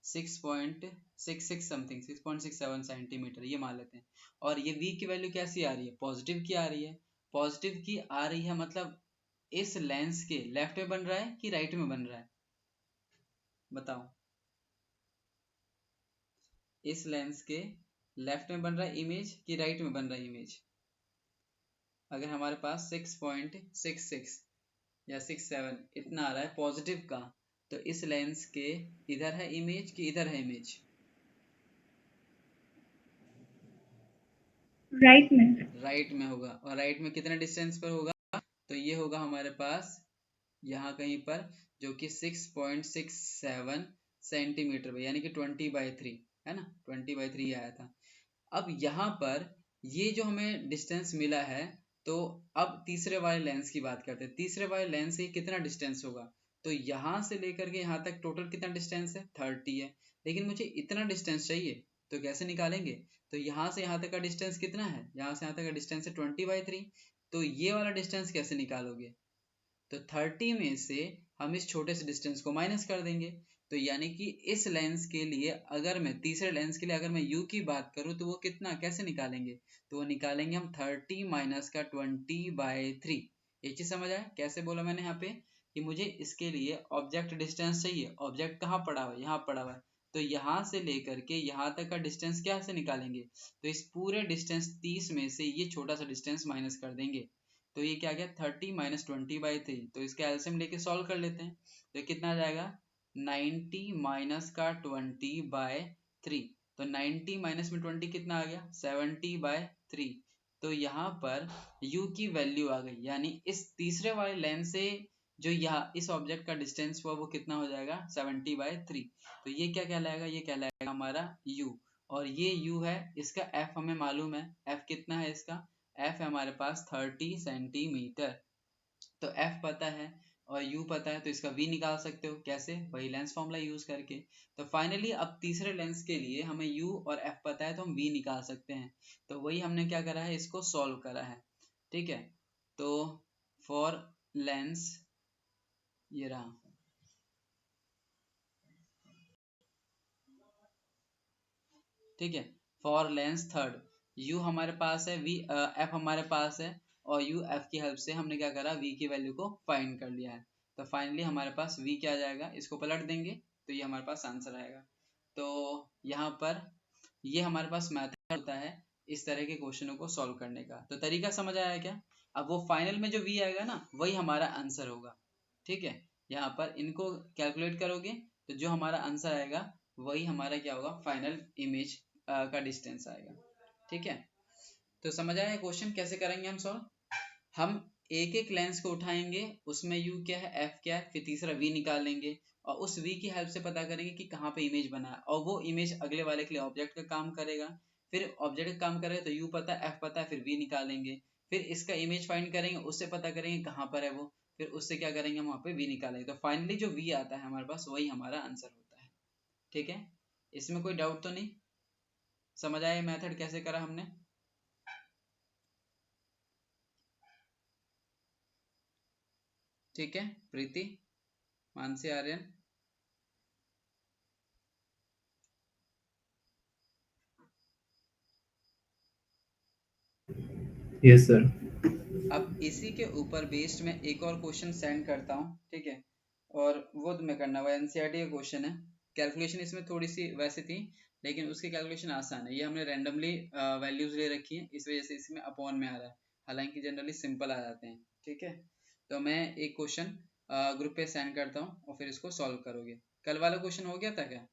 [SPEAKER 1] 6.66 समथिंग, 6.67 सेंटीमीटर ये मान लेते हैं। और ये v की वैल्यू कैसी आ रही है, पॉजिटिव की आ रही है। पॉजिटिव की आ रही है मतलब इस लेंस के लेफ्ट में बन रहा है कि राइट में बन रहा है, बताओ। इस लेंस के लेफ्ट में बन रहा है इमेज कि राइट में बन रहा है इमेज। अगर हमारे पास 6.66 या 67 इतना आ रहा है पॉजिटिव का, तो इस लेंस के इधर है इमेज कि इधर है इमेज,
[SPEAKER 2] राइट में।
[SPEAKER 1] राइट में होगा। और राइट में कितने डिस्टेंस पर होगा, तो ये होगा हमारे पास यहाँ कहीं पर, जो कि 6.67 सेंटीमीटर पे, यानी कि 20/3 है ना, 20/3 आया था। अब यहाँ पर ये जो हमें डिस्टेंस मिला है, तो अब तीसरे वाले लेंस की बात करते हैं। तीसरे वाले लेंस से कितना डिस्टेंस होगा, तो यहाँ से लेकर के यहाँ तक टोटल कितना डिस्टेंस है, 30 है। लेकिन मुझे इतना डिस्टेंस चाहिए, तो कैसे निकालेंगे, तो यहाँ से यहाँ तक का डिस्टेंस कितना है, यहाँ से यहाँ तक का डिस्टेंस है 20/3। तो ये वाला डिस्टेंस कैसे निकालोगे, तो 30 में से हम इस छोटे से डिस्टेंस को माइनस कर देंगे। तो यानी कि इस लेंस के लिए, अगर मैं तीसरे लेंस के लिए अगर मैं u की बात करूं, तो वो कितना कैसे निकालेंगे, तो वो निकालेंगे हम 30 माइनस का 20/3। ये चीज समझ आया कैसे बोला मैंने यहाँ पे, कि मुझे इसके लिए ऑब्जेक्ट डिस्टेंस चाहिए। ऑब्जेक्ट कहाँ पड़ा हुआ है, यहाँ पड़ा हुआ है, तो यहाँ से लेकर के यहाँ तक का डिस्टेंस क्या से निकालेंगे, तो इस पूरे डिस्टेंस 30 में से ये छोटा सा डिस्टेंस माइनस कर देंगे। तो ये क्या गया, 30 माइनस 20/3। तो इसका एलसीएम लेके सॉल्व कर लेते हैं, तो कितना आ जाएगा, 90 माइनस का 20/3। तो 90 माइनस में 20 कितना आ गया, 70/3। तो यहाँ पर u की वैल्यू आ गई, यानी इस तीसरे वाले लेंस से जो यहाँ इस ऑब्जेक्ट का डिस्टेंस हुआ वो कितना हो जाएगा, 70/3। तो ये क्या कहलाएगा, ये कहलाएगा हमारा u। और ये u है, इसका f हमें मालूम है, f कितना है इसका, f है हमारे पास 30 सेंटीमीटर। तो f पता है और u पता है, तो इसका v निकाल सकते हो, कैसे, वही लेंस फॉर्मूला यूज करके। तो फाइनली अब तीसरे लेंस के लिए हमें u और f पता है, तो हम v निकाल सकते हैं। तो वही हमने क्या करा है, इसको सॉल्व करा है, ठीक है। तो फॉर लेंस, ये रहा, ठीक है। फॉर लेंस थर्ड, u हमारे पास है, v f हमारे पास है, और u f की हेल्प से हमने क्या करा, v की वैल्यू को फाइंड कर लिया है। तो फाइनली हमारे पास v क्या आ जाएगा, इसको पलट देंगे तो ये हमारे पास आंसर आएगा। तो यहाँ पर ये हमारे पास मेथड होता है इस तरह के क्वेश्चनों को सॉल्व करने का। तो तरीका समझ आया क्या, अब वो फाइनल में जो v आएगा ना वही हमारा आंसर होगा, ठीक है। यहाँ पर इनको कैलकुलेट करोगे तो जो हमारा आंसर आएगा वही हमारा क्या होगा, फाइनल इमेज का डिस्टेंस आएगा, ठीक है। तो समझ आया क्वेश्चन कैसे करेंगे हम सॉल्व। हम एक एक लेंस को उठाएंगे, उसमें u क्या है, f क्या है, फिर तीसरा v निकालेंगे और उस v की हेल्प से पता करेंगे कि कहाँ पे इमेज बना है, और वो इमेज अगले वाले के लिए ऑब्जेक्ट का काम करेगा। फिर ऑब्जेक्ट का काम करेगा तो u पता है, f पता है, फिर v निकालेंगे। फिर इसका इमेज फाइंड करेंगे, उससे पता करेंगे कहाँ पर है वो, फिर उससे क्या करेंगे, वहां पे v निकालेंगे। तो फाइनली जो v आता है हमारे पास वही हमारा आंसर होता है। ठीक है, इसमें कोई डाउट तो नहीं? समझ आया मेथड कैसे करा हमने? ठीक है, प्रीति, मानसी, आर्यन।
[SPEAKER 3] Yes sir.
[SPEAKER 1] अब इसी के ऊपर बेस्ड मैं एक और क्वेश्चन सेंड करता हूँ, ठीक है, और वो तुम्हें करना, वो एनसीईआरटी का क्वेश्चन है। कैलकुलेशन इसमें थोड़ी सी वैसे थी, लेकिन उसकी कैलकुलेशन आसान है। ये हमने रैंडमली वैल्यूज ले रखी है, इस वजह से इसमें अपॉन में आ रहा है, हालांकि जनरली सिंपल आ जाते हैं। ठीक है, तो मैं एक क्वेश्चन ग्रुप पे सेंड करता हूँ और फिर इसको सॉल्व करोगे। कल वाला क्वेश्चन हो गया था क्या?